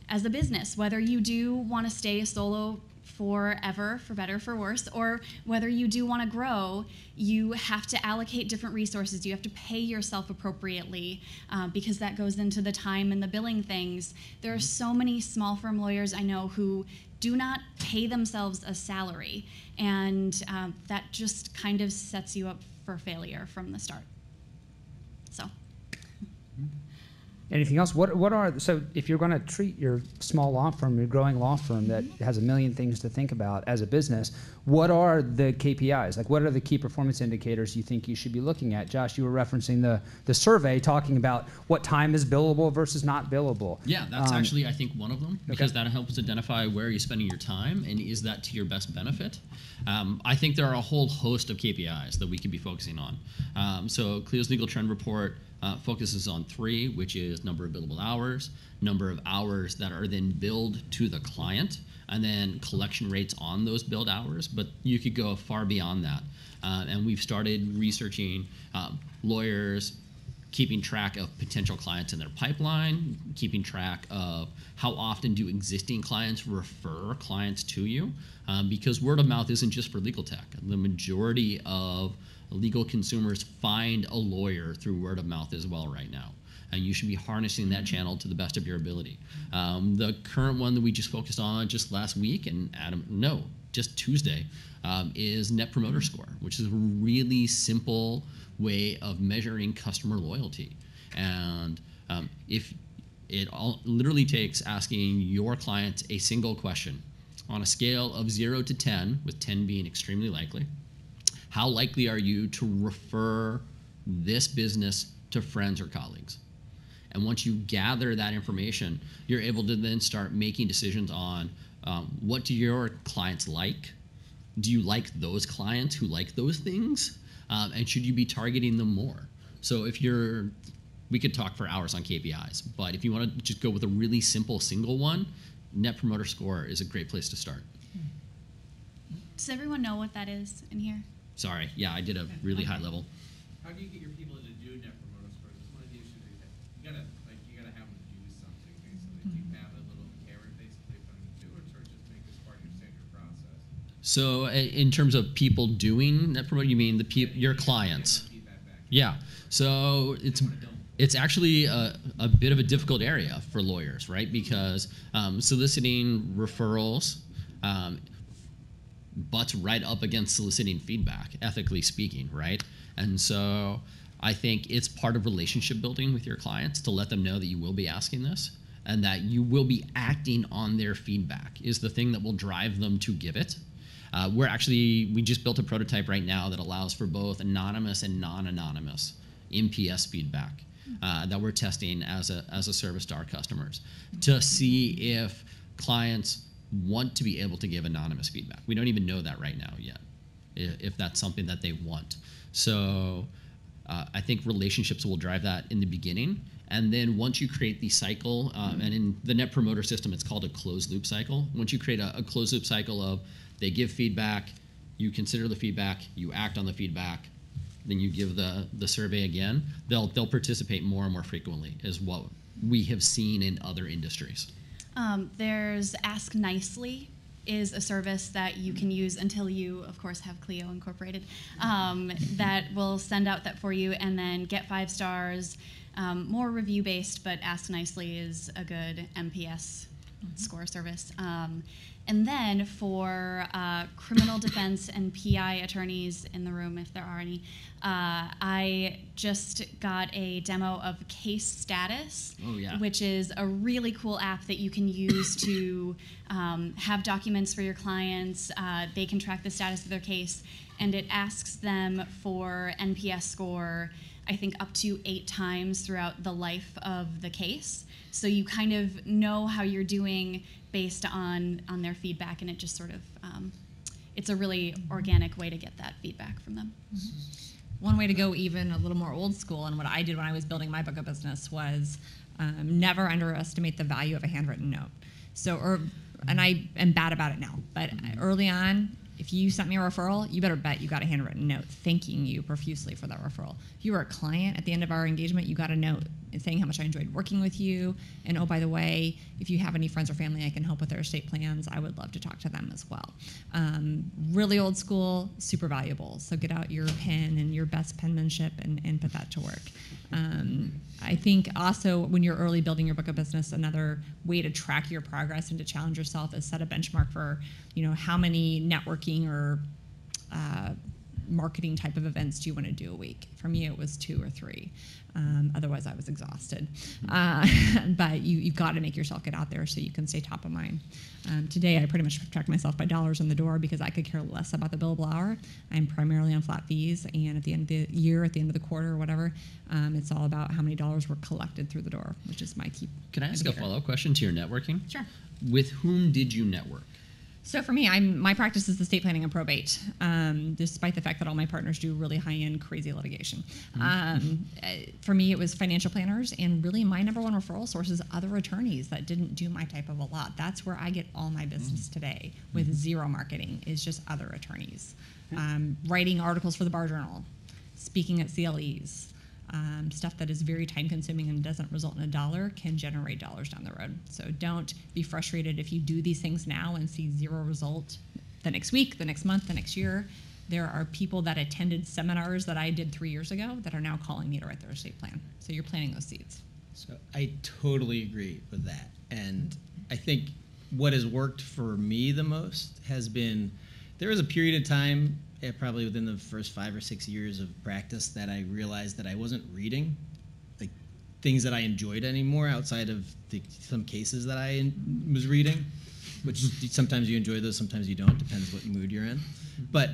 a business, whether you do want to stay a solo forever, for better, for worse, or whether you do want to grow, you have to allocate different resources. You have to pay yourself appropriately because that goes into the time and the billing things. There are so many small firm lawyers I know who do not pay themselves a salary, and that just kind of sets you up for failure from the start. So. Anything else? So if you're going to treat your small law firm, your growing law firm that has a million things to think about as a business, what are the KPIs? Like, what are the key performance indicators you think you should be looking at? Josh, you were referencing the survey talking about what time is billable versus not billable. Yeah, that's actually, I think, one of them, because that helps identify where you're spending your time and is that to your best benefit. I think there are a whole host of KPIs that we could be focusing on. So Clio's Legal Trend Report focuses on 3, which is number of billable hours, number of hours that are then billed to the client, and then collection rates on those billed hours. But you could go far beyond that. And we've started researching lawyers, keeping track of potential clients in their pipeline, keeping track of how often do existing clients refer clients to you, because word of mouth isn't just for legal tech. The majority of legal consumers find a lawyer through word of mouth as well right now. And you should be harnessing that channel to the best of your ability. The current one that we just focused on just last week, and just Tuesday, is Net Promoter Score, which is a really simple way of measuring customer loyalty. And if it literally takes asking your clients a single question on a scale of 0 to 10, with 10 being extremely likely, how likely are you to refer this business to friends or colleagues? And once you gather that information, you're able to then start making decisions on what do your clients like? Do you like those clients who like those things? And should you be targeting them more? So we could talk for hours on KPIs, but if you want to just go with a really simple single one, Net Promoter Score is a great place to start. Does everyone know what that is in here? Sorry, yeah, I did a really high level. How do you get your people to do Net Promoter Scores? It's one of the issues we have. You gotta have them do something basically. Do you have a little carrot basically for them to do it, or just make this part of your standard process? So in terms of people doing Net Promoter, you mean your clients? Yeah. So it's actually a bit of a difficult area for lawyers, right? Because soliciting referrals butts right up against soliciting feedback, ethically speaking, right? And so I think it's part of relationship building with your clients to let them know that you will be asking this and that you will be acting on their feedback is the thing that will drive them to give it. We just built a prototype right now that allows for both anonymous and non-anonymous NPS feedback that we're testing as a service to our customers to see if clients want to be able to give anonymous feedback. We don't even know that right now yet, if that's something that they want. So I think relationships will drive that in the beginning. And then once you create the cycle, and in the Net Promoter system, it's called a closed loop cycle. Once you create a closed loop cycle of they give feedback, you consider the feedback, you act on the feedback, then you give the survey again, they'll participate more and more frequently is what we have seen in other industries. There's Ask Nicely is a service that you can use until you, of course, have Clio incorporated, that will send out that for you and then get 5 stars, more review-based, but Ask Nicely is a good NPS score service. And then for criminal defense and PI attorneys in the room, if there are any, I just got a demo of Case Status, which is a really cool app that you can use to have documents for your clients. They can track the status of their case, and it asks them for NPS score, I think, up to 8 times throughout the life of the case. So you kind of know how you're doing based on their feedback, and it just sort of, it's a really organic way to get that feedback from them. One way to go even a little more old school, and what I did when I was building my book of business was never underestimate the value of a handwritten note. And I am bad about it now, but early on, if you sent me a referral, you better bet you got a handwritten note thanking you profusely for that referral. If you were a client at the end of our engagement, you got a note saying how much I enjoyed working with you. And oh, by the way, if you have any friends or family I can help with their estate plans, I would love to talk to them as well. Really old school, super valuable. So get out your pen and your best penmanship and put that to work. I think also when you're early building your book of business, another way to track your progress and to challenge yourself is set a benchmark for, how many networking or marketing type of events do you want to do a week? For me, it was 2 or 3. Otherwise, I was exhausted. But you've got to make yourself get out there so you can stay top of mind. Today, I pretty much track myself by dollars in the door because I could care less about the billable hour. I'm primarily on flat fees, and at the end of the year, at the end of the quarter, or whatever, it's all about how many dollars were collected through the door, which is my key. Can I ask a follow-up question to your networking? Sure. With whom did you network? So for me, my practice is estate planning and probate, despite the fact that all my partners do really high-end, crazy litigation. For me, it was financial planners, and really my number one referral source is other attorneys that didn't do my type of a lot. That's where I get all my business today, with zero marketing, is just other attorneys. Writing articles for the Bar Journal, speaking at CLEs, stuff that is very time-consuming and doesn't result in a dollar can generate dollars down the road. So don't be frustrated if you do these things now and see zero result the next week, the next month, the next year. There are people that attended seminars that I did 3 years ago that are now calling me to write their estate plan. So you're planting those seeds. So I totally agree with that. And I think what has worked for me the most has been, there was a period of time, probably within the first 5 or 6 years of practice, that I realized that I wasn't reading like things that I enjoyed anymore outside of some cases that I was reading, which sometimes you enjoy those, sometimes you don't, depends what mood you're in. But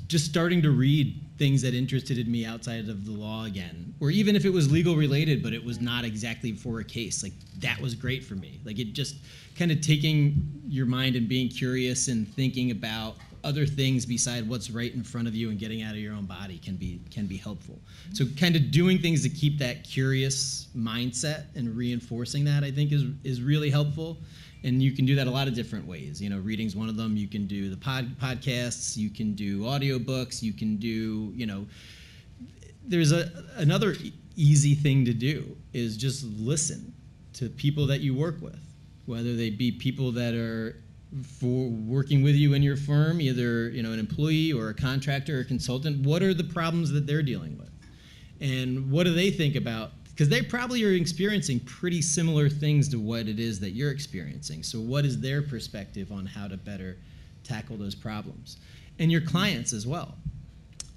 just starting to read things that interested me outside of the law again, or even if it was legal related, but it was not exactly for a case, like that was great for me. Like it just kind of taking your mind and being curious and thinking about other things beside what's right in front of you and getting out of your own body can be helpful. So kind of doing things to keep that curious mindset and reinforcing that, I think, is really helpful. And you can do that a lot of different ways. You know, reading's one of them. You can do the podcasts. You can do audiobooks. You can do, you know, there's another easy thing to do is just listen to people that you work with, whether they be people that are for working with you in your firm, either an employee or a contractor or a consultant. What are the problems that they're dealing with, and what do they think about? Because they probably are experiencing pretty similar things to what it is that you're experiencing. So what is their perspective on how to better tackle those problems? And your clients as well.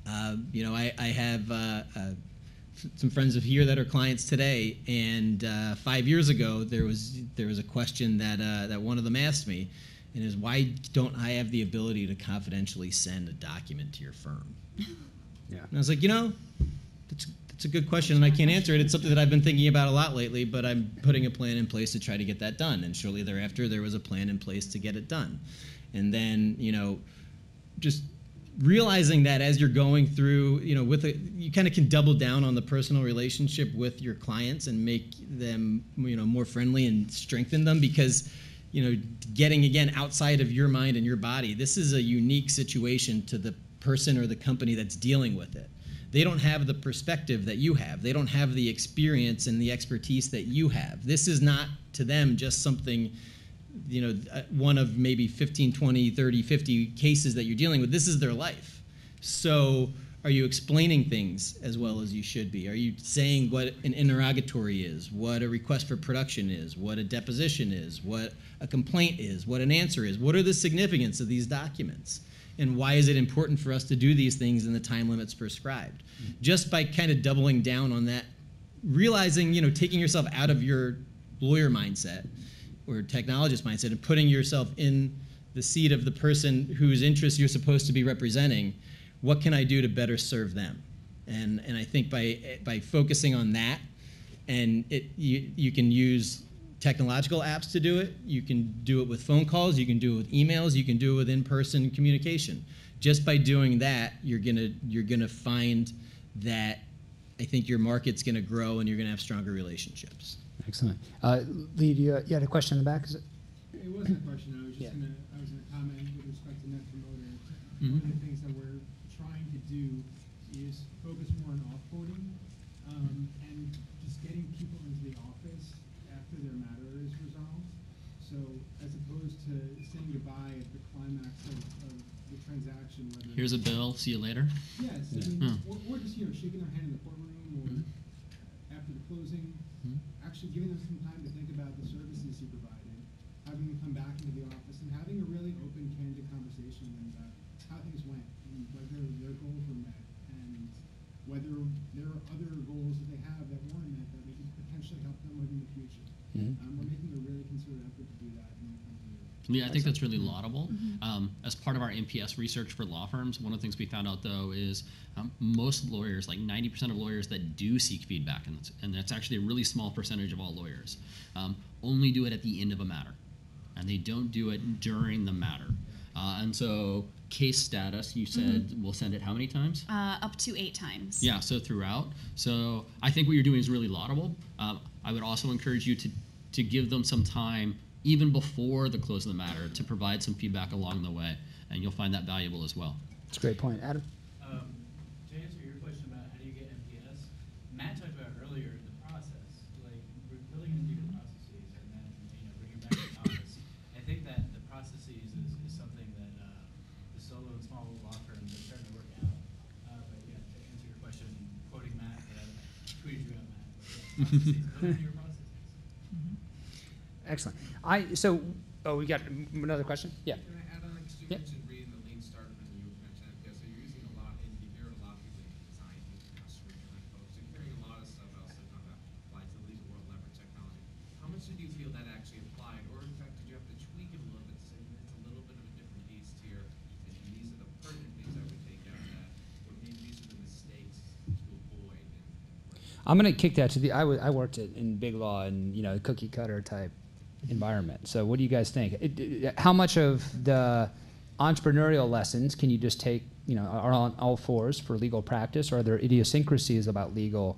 I have some friends of here that are clients today, and 5 years ago there was a question that one of them asked me, and is, why don't I have the ability to confidentially send a document to your firm? Yeah. And I was like, that's a good question, and I can't answer it. It's something that I've been thinking about a lot lately, but I'm putting a plan in place to try to get that done. And shortly thereafter, there was a plan in place to get it done. And then, just realizing that as you're going through, you kind of can double down on the personal relationship with your clients and make them, more friendly and strengthen them, because getting, again, outside of your mind and your body, this is a unique situation to the person or the company that's dealing with it. They don't have the perspective that you have. They don't have the experience and the expertise that you have. This is not, to them, just something, one of maybe 15, 20, 30, 50 cases that you're dealing with. This is their life. So are you explaining things as well as you should be? Are you saying what an interrogatory is, what a request for production is, what a deposition is, what a complaint is, what an answer is? What are the significance of these documents? And why is it important for us to do these things in the time limits prescribed? Just by kind of doubling down on that, realizing, taking yourself out of your lawyer mindset or technologist mindset and putting yourself in the seat of the person whose interests you're supposed to be representing. What can I do to better serve them? And I think by focusing on that, and you can use technological apps to do it. You can do it with phone calls. You can do it with emails. You can do it with in-person communication. Just by doing that, you're gonna find that I think your market's gonna grow and you're gonna have stronger relationships. Excellent. Lee, you had a question in the back? It wasn't a question. I was just gonna comment with respect to Net Promoter. One of the things that we're trying to do is focus more on offboarding and just getting people into the office after their matter is resolved. So as opposed to saying goodbye at the climax of the transaction. Here's a bill, see you later. Yes, I mean, or just shaking their hand in the courtroom, or after the closing, actually giving them some time to think about the services you provided, having them come back into the office, and having a really open, candid conversation how things went, and whether their goals were met, and whether there are other goals that they have that weren't met that we could potentially help them with in the future. We're making a really concerted effort to do that in the company. Yeah, I think that's really laudable. As part of our NPS research for law firms, one of the things we found out, though, is most lawyers, like 90% of lawyers that do seek feedback, and that's actually a really small percentage of all lawyers, only do it at the end of a matter. And they don't do it during the matter. And so case status, you said we'll send it how many times? Up to 8 times. Yeah, so throughout. So I think what you're doing is really laudable. I would also encourage you to give them some time even before the close of the matter to provide some feedback along the way, and you'll find that valuable as well. That's a great point. Adam? To answer your question about how do you get NPS, Matt talked about earlier the process. Like, we're really going to do the processes and then bring it back to the office. I think that the processes is something that the solo and small law firms are starting to work out. But yeah, to answer your question, quoting Matt, I tweeted you out, Matt. But yeah, processes, go into your processes. Excellent. We got another question? Yeah. Can I add on? Because you mentioned reading the lean startup and you mentioned NPS. So you're using a lot, and you hear a lot of people in design thinking, customer joint folks. You're hearing a lot of stuff else that talk about applied to legal world leverage technology. How much did you feel that actually applied? Or in fact, did you have to tweak it a little bit to say it's a little bit of a different beast here, and these are the pertinent things I would take out of that, or maybe these are the mistakes to avoid? I'm going to kick that to I worked in big law and cookie cutter type environment. So what do you guys think? How much of the entrepreneurial lessons can you just take, are on all fours for legal practice, or are there idiosyncrasies about legal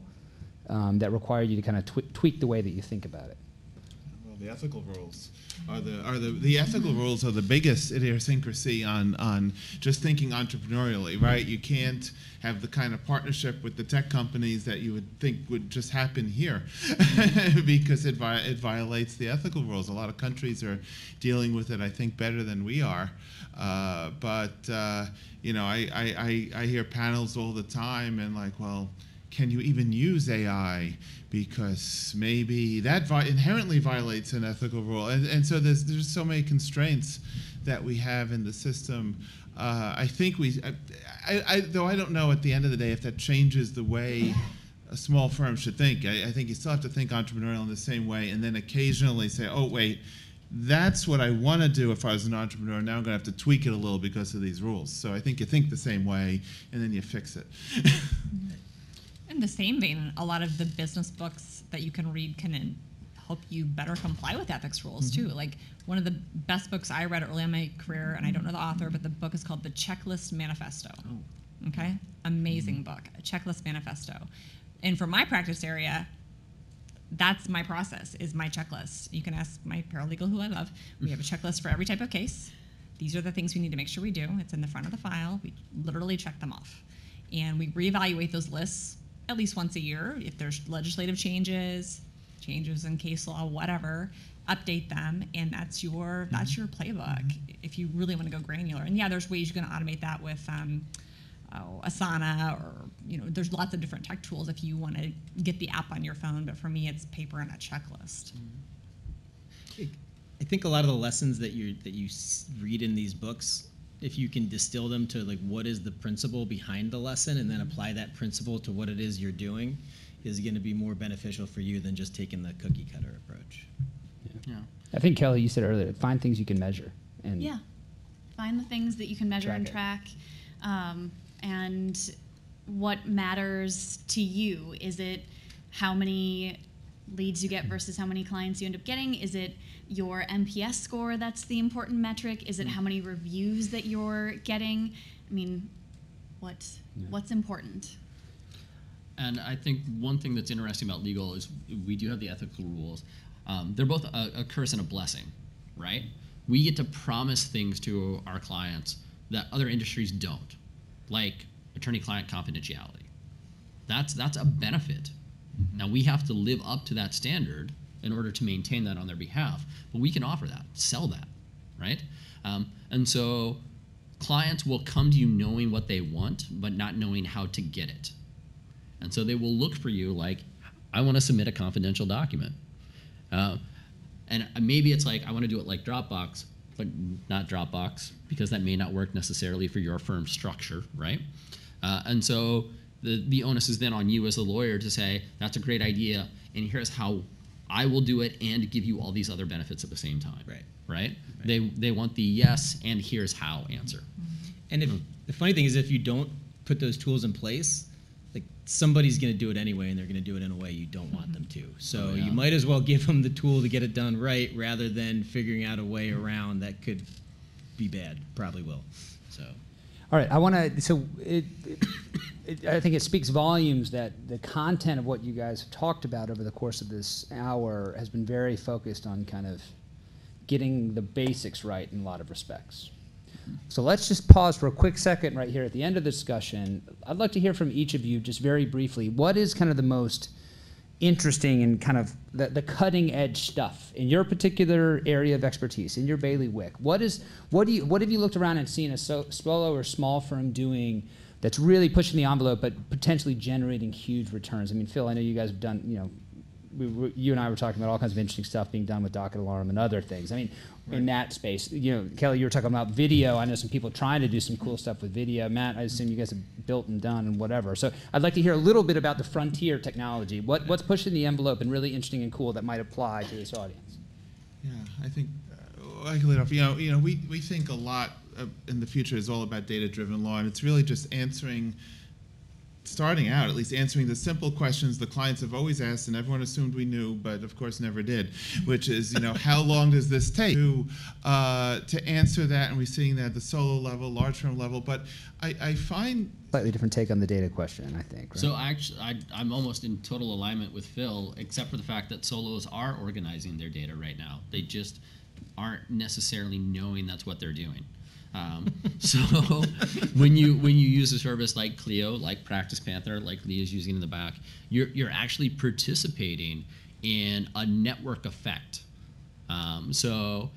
that require you to kind of tweak the way that you think about it? Well, the ethical rules are the ethical rules are the biggest idiosyncrasy on just thinking entrepreneurially, right? You can't have the kind of partnership with the tech companies that you would think would just happen here because it violates the ethical rules. A lot of countries are dealing with it, I think, better than we are. I hear panels all the time and like, well, can you even use AI? Because maybe that inherently violates an ethical rule. And so there's so many constraints that we have in the system. I think though I don't know at the end of the day if that changes the way a small firm should think. I think you still have to think entrepreneurial in the same way, and then occasionally say, oh, wait, that's what I want to do if I was an entrepreneur. Now I'm going to have to tweak it a little because of these rules. So I think you think the same way, and then you fix it. In the same vein, a lot of the business books that you can read can help you better comply with ethics rules too. Like one of the best books I read early in my career, and I don't know the author, but the book is called The Checklist Manifesto. Okay? Amazing book, A Checklist Manifesto. And for my practice area, that's my process, is my checklist. You can ask my paralegal who I love. We have a checklist for every type of case. These are the things we need to make sure we do. It's in the front of the file. We literally check them off. And we reevaluate those lists at least once a year. If there's legislative changes in case law, whatever, update them, and that's your playbook if you really want to go granular. And yeah, there's ways you can automate that with Asana, or there's lots of different tech tools if you want to get the app on your phone. But for me, it's paper and a checklist. I think a lot of the lessons that you read in these books, if you can distill them to like what is the principle behind the lesson and then apply that principle to what it is you're doing, is going to be more beneficial for you than just taking the cookie cutter approach. Yeah. I think, Kelly, you said earlier, find things you can measure. And yeah. Find the things that you can measure and track. And what matters to you? Is it how many leads you get versus how many clients you end up getting? Is it your NPS score that's the important metric? Is it how many reviews that you're getting? I mean, what's important? And I think one thing that's interesting about legal is we do have the ethical rules. They're both a curse and a blessing, right? We get to promise things to our clients that other industries don't, like attorney-client confidentiality. That's a benefit. Now we have to live up to that standard in order to maintain that on their behalf, but we can offer that, sell that, right? And so clients will come to you knowing what they want, but not knowing how to get it. And so they will look for you like, I want to submit a confidential document. And maybe it's like, I want to do it like Dropbox, but not Dropbox, because that may not work necessarily for your firm's structure, right? And so the onus is then on you as a lawyer to say, that's a great idea, and here's how I will do it and give you all these other benefits at the same time. Right? They want the yes and here's how answer. And if, the funny thing is, if you don't put those tools in place, like somebody's going to do it anyway, and they're going to do it in a way you don't want them to. So you might as well give them the tool to get it done right, rather than figuring out a way around that could be bad. Probably will. So. All right, I want to. So I think it speaks volumes that the content of what you guys have talked about over the course of this hour has been very focused on kind of getting the basics right in a lot of respects. So let's just pause for a quick second right here at the end of the discussion. I'd like to hear from each of you just very briefly. What is kind of the most interesting and kind of the cutting edge stuff in your particular area of expertise, in your bailiwick? What have you looked around and seen a solo or small firm doing that's really pushing the envelope but potentially generating huge returns? I mean, Phil, I know you guys have done, you and I were talking about all kinds of interesting stuff being done with Docket Alarm and other things. I mean, in that space, Kelly, you were talking about video. I know some people trying to do some cool stuff with video. Matt, I assume you guys have built and done and whatever. So I'd like to hear a little bit about the frontier technology. What's pushing the envelope and really interesting and cool that might apply to this audience? Yeah, I think I can lead off. We think a lot in the future is all about data-driven law, and it's really just starting out, at least answering the simple questions the clients have always asked and everyone assumed we knew, but of course never did, which is, how long does this take to answer that? And we're seeing that at the solo level, large firm level, but I find slightly different take on the data question, I think. Right? So actually, I'm almost in total alignment with Phil, except for the fact that solos are organizing their data right now. They just aren't necessarily knowing that's what they're doing. So when you use a service like Clio, like Practice Panther, like Leah's using in the back, you're actually participating in a network effect. So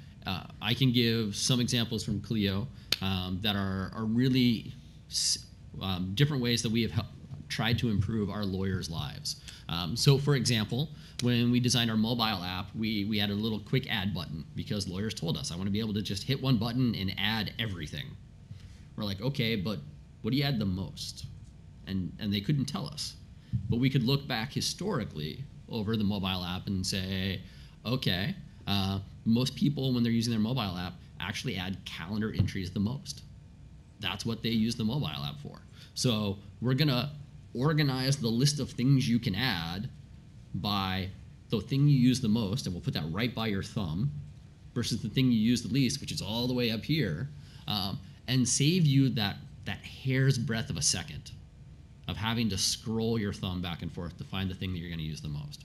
I can give some examples from Clio that are really different ways that we have tried to improve our lawyers' lives. So for example, when we designed our mobile app, we added a little quick add button because lawyers told us, I want to be able to just hit one button and add everything. We're like, okay, but what do you add the most? And they couldn't tell us. But we could look back historically over the mobile app and say, okay, most people when they're using their mobile app actually add calendar entries the most. That's what they use the mobile app for. So we're going to organize the list of things you can add by the thing you use the most, and we'll put that right by your thumb, versus the thing you use the least, which is all the way up here, and save you that hair's breadth of a second of having to scroll your thumb back and forth to find the thing that you're going to use the most.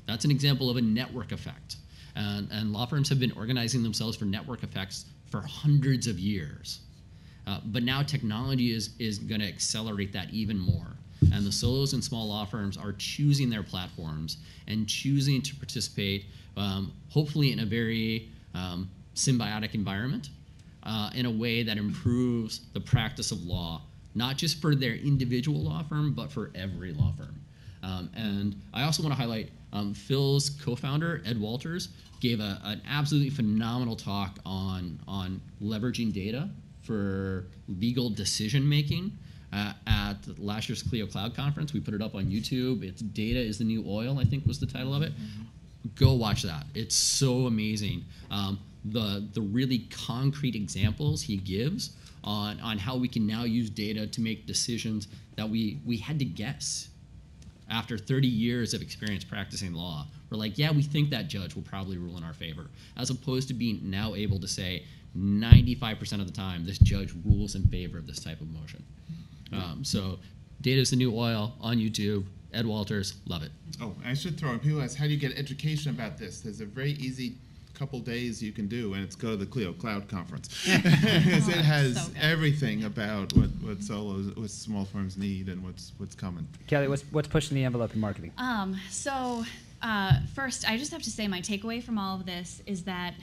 That's an example of a network effect. And law firms have been organizing themselves for network effects for hundreds of years. But now technology is going to accelerate that even more. And the solos and small law firms are choosing their platforms and choosing to participate, hopefully in a very symbiotic environment, in a way that improves the practice of law, not just for their individual law firm, but for every law firm. And I also want to highlight Phil's co-founder, Ed Walters, gave an absolutely phenomenal talk on leveraging data for legal decision making. At last year's Clio Cloud Conference. We put it up on YouTube. It's Data is the New Oil, I think was the title of it. Go watch that. It's so amazing. The really concrete examples he gives on how we can now use data to make decisions that we had to guess after 30 years of experience practicing law. We're like, yeah, we think that judge will probably rule in our favor, as opposed to being now able to say 95% of the time this judge rules in favor of this type of motion. So Data is the New Oil on YouTube. Ed Walters, love it. Oh, I should throw in, people ask, how do you get education about this? There's a very easy couple days you can do, and it's go to the Clio Cloud Conference. It has everything about what solos, what small firms need, and what's coming. Kelly, what's pushing the envelope in marketing? First, I just have to say my takeaway from all of this is that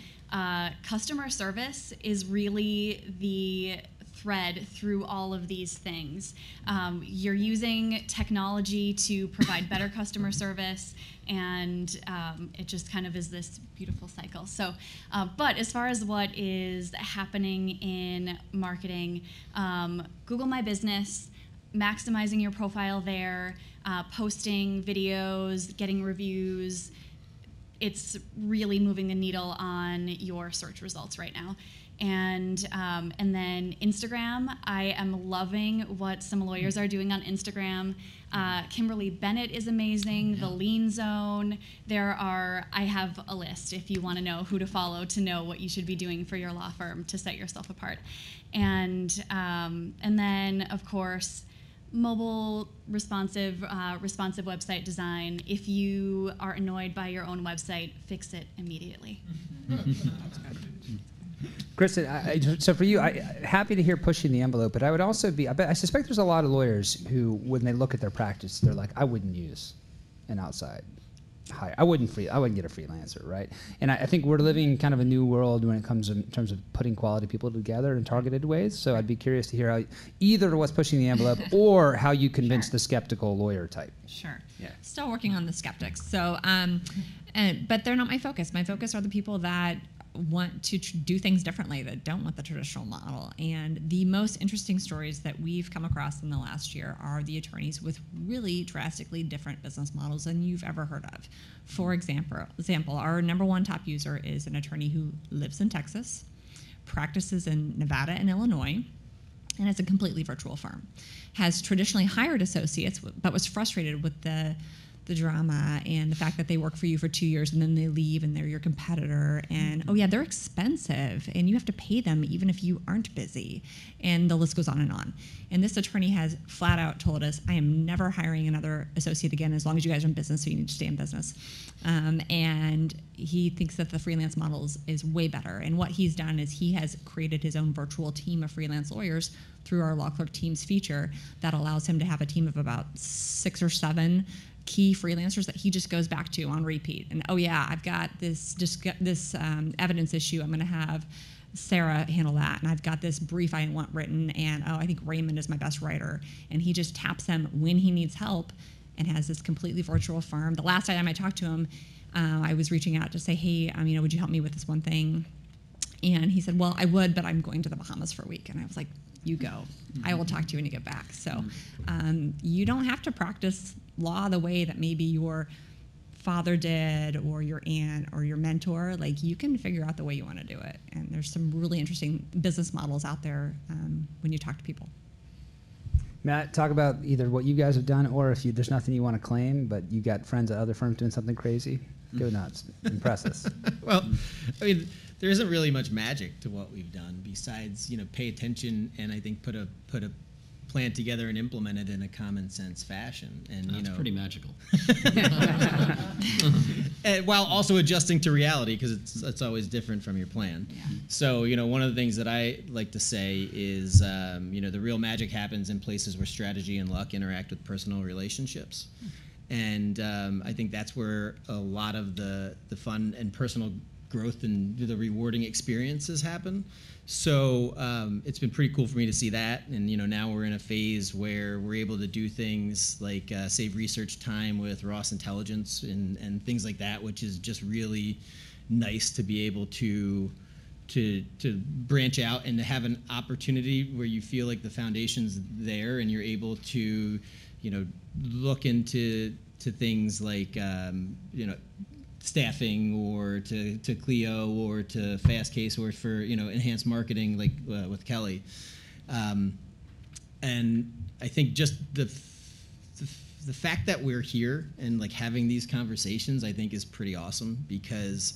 customer service is really the thread through all of these things. You're using technology to provide better customer service, and it just kind of is this beautiful cycle. So, but as far as what is happening in marketing, Google My Business, maximizing your profile there, posting videos, getting reviews, it's really moving the needle on your search results right now. And then Instagram, I am loving what some lawyers are doing on Instagram. Kimberly Bennett is amazing, the Lean Zone. I have a list if you want to know who to follow to know what you should be doing for your law firm to set yourself apart. And then, of course, mobile responsive website design. If you are annoyed by your own website, fix it immediately. Kristen, so for you, happy to hear pushing the envelope, but I would also I suspect there's a lot of lawyers who, when they look at their practice, they're like, I wouldn't use an outside hire. I wouldn't get a freelancer, right? And I think we're living kind of a new world when it comes in terms of putting quality people together in targeted ways. So I'd be curious to hear how either what's pushing the envelope or how you convince the skeptical lawyer type. Sure. Yeah. Still working on the skeptics. So, but they're not my focus. My focus are the people that want to do things differently, that don't want the traditional model. And the most interesting stories that we've come across in the last year are the attorneys with really drastically different business models than you've ever heard of. For example, our #1 top user is an attorney who lives in Texas, practices in Nevada and Illinois, and is a completely virtual firm. Has traditionally hired associates, but was frustrated with the drama and the fact that they work for you for 2 years and then they leave and they're your competitor, and oh yeah, they're expensive and you have to pay them even if you aren't busy, and the list goes on. And this attorney has flat out told us, I am never hiring another associate again as long as you guys are in business, so you need to stay in business. And he thinks that the freelance model is way better. And what he's done is he has created his own virtual team of freelance lawyers through our Law Clerk Teams feature that allows him to have a team of about 6 or 7 key freelancers that he just goes back to on repeat. And oh yeah, I've got this evidence issue, I'm going to have Sarah handle that, and I've got this brief I want written, and oh, I think Raymond is my best writer. And he just taps them when he needs help and has this completely virtual firm. The last time I talked to him, I was reaching out to say, hey, would you help me with this one thing? And he said, well, I would, but I'm going to the Bahamas for a week. And I was like, you go. I will talk to you when you get back. So you don't have to practice law the way that maybe your father did or your aunt or your mentor. Like, you can figure out the way you want to do it. And there's some really interesting business models out there when you talk to people. Matt, talk about either what you guys have done, or if there's nothing you want to claim, but you got friends at other firms doing something crazy. Go nuts. Impress us. Well, there isn't really much magic to what we've done besides, pay attention and I think put a plan together and implement it in a common sense fashion. And that's pretty magical. And while also adjusting to reality, because it's always different from your plan. Yeah. So one of the things that I like to say is the real magic happens in places where strategy and luck interact with personal relationships. And I think that's where a lot of the fun and personal growth and the rewarding experiences happen. So it's been pretty cool for me to see that. And now we're in a phase where we're able to do things like save research time with Ross Intelligence and things like that, which is just really nice to be able to branch out and to have an opportunity where you feel like the foundation's there and you're able to look into things like staffing, or to Clio, or to Fastcase, or for enhanced marketing like with Kelly. And I think just the fact that we're here and like having these conversations, I think is pretty awesome, because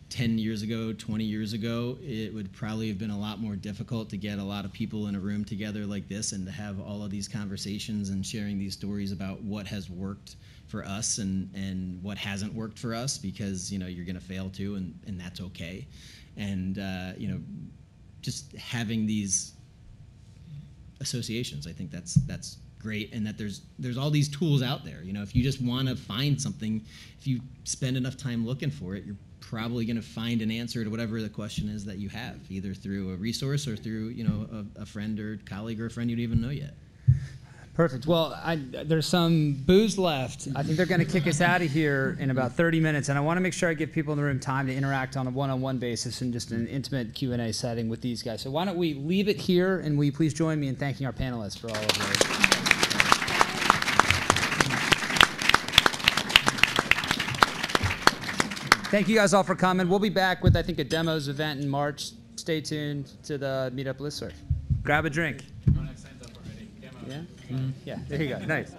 10 years ago, 20 years ago, it would probably have been a lot more difficult to get a lot of people in a room together like this and to have all of these conversations and sharing these stories about what has worked for us and what hasn't worked for us, because you're going to fail too, and that's okay. And just having these associations, I think that's great, and that there's all these tools out there. If you just want to find something, if you spend enough time looking for it, you're probably going to find an answer to whatever the question is that you have, either through a resource or through a friend or colleague or a friend you don't even know yet. Perfect. Well, there's some booze left. I think they're going to kick us out of here in about 30 minutes, and I want to make sure I give people in the room time to interact on a one-on-one basis in just an intimate Q&A setting with these guys. So why don't we leave it here, and will you please join me in thanking our panelists for all of those. Thank you guys all for coming. We'll be back with, I think, a demos event in March. Stay tuned to the Meetup listserv. Grab a drink. Yeah? Yeah, there you go. Nice.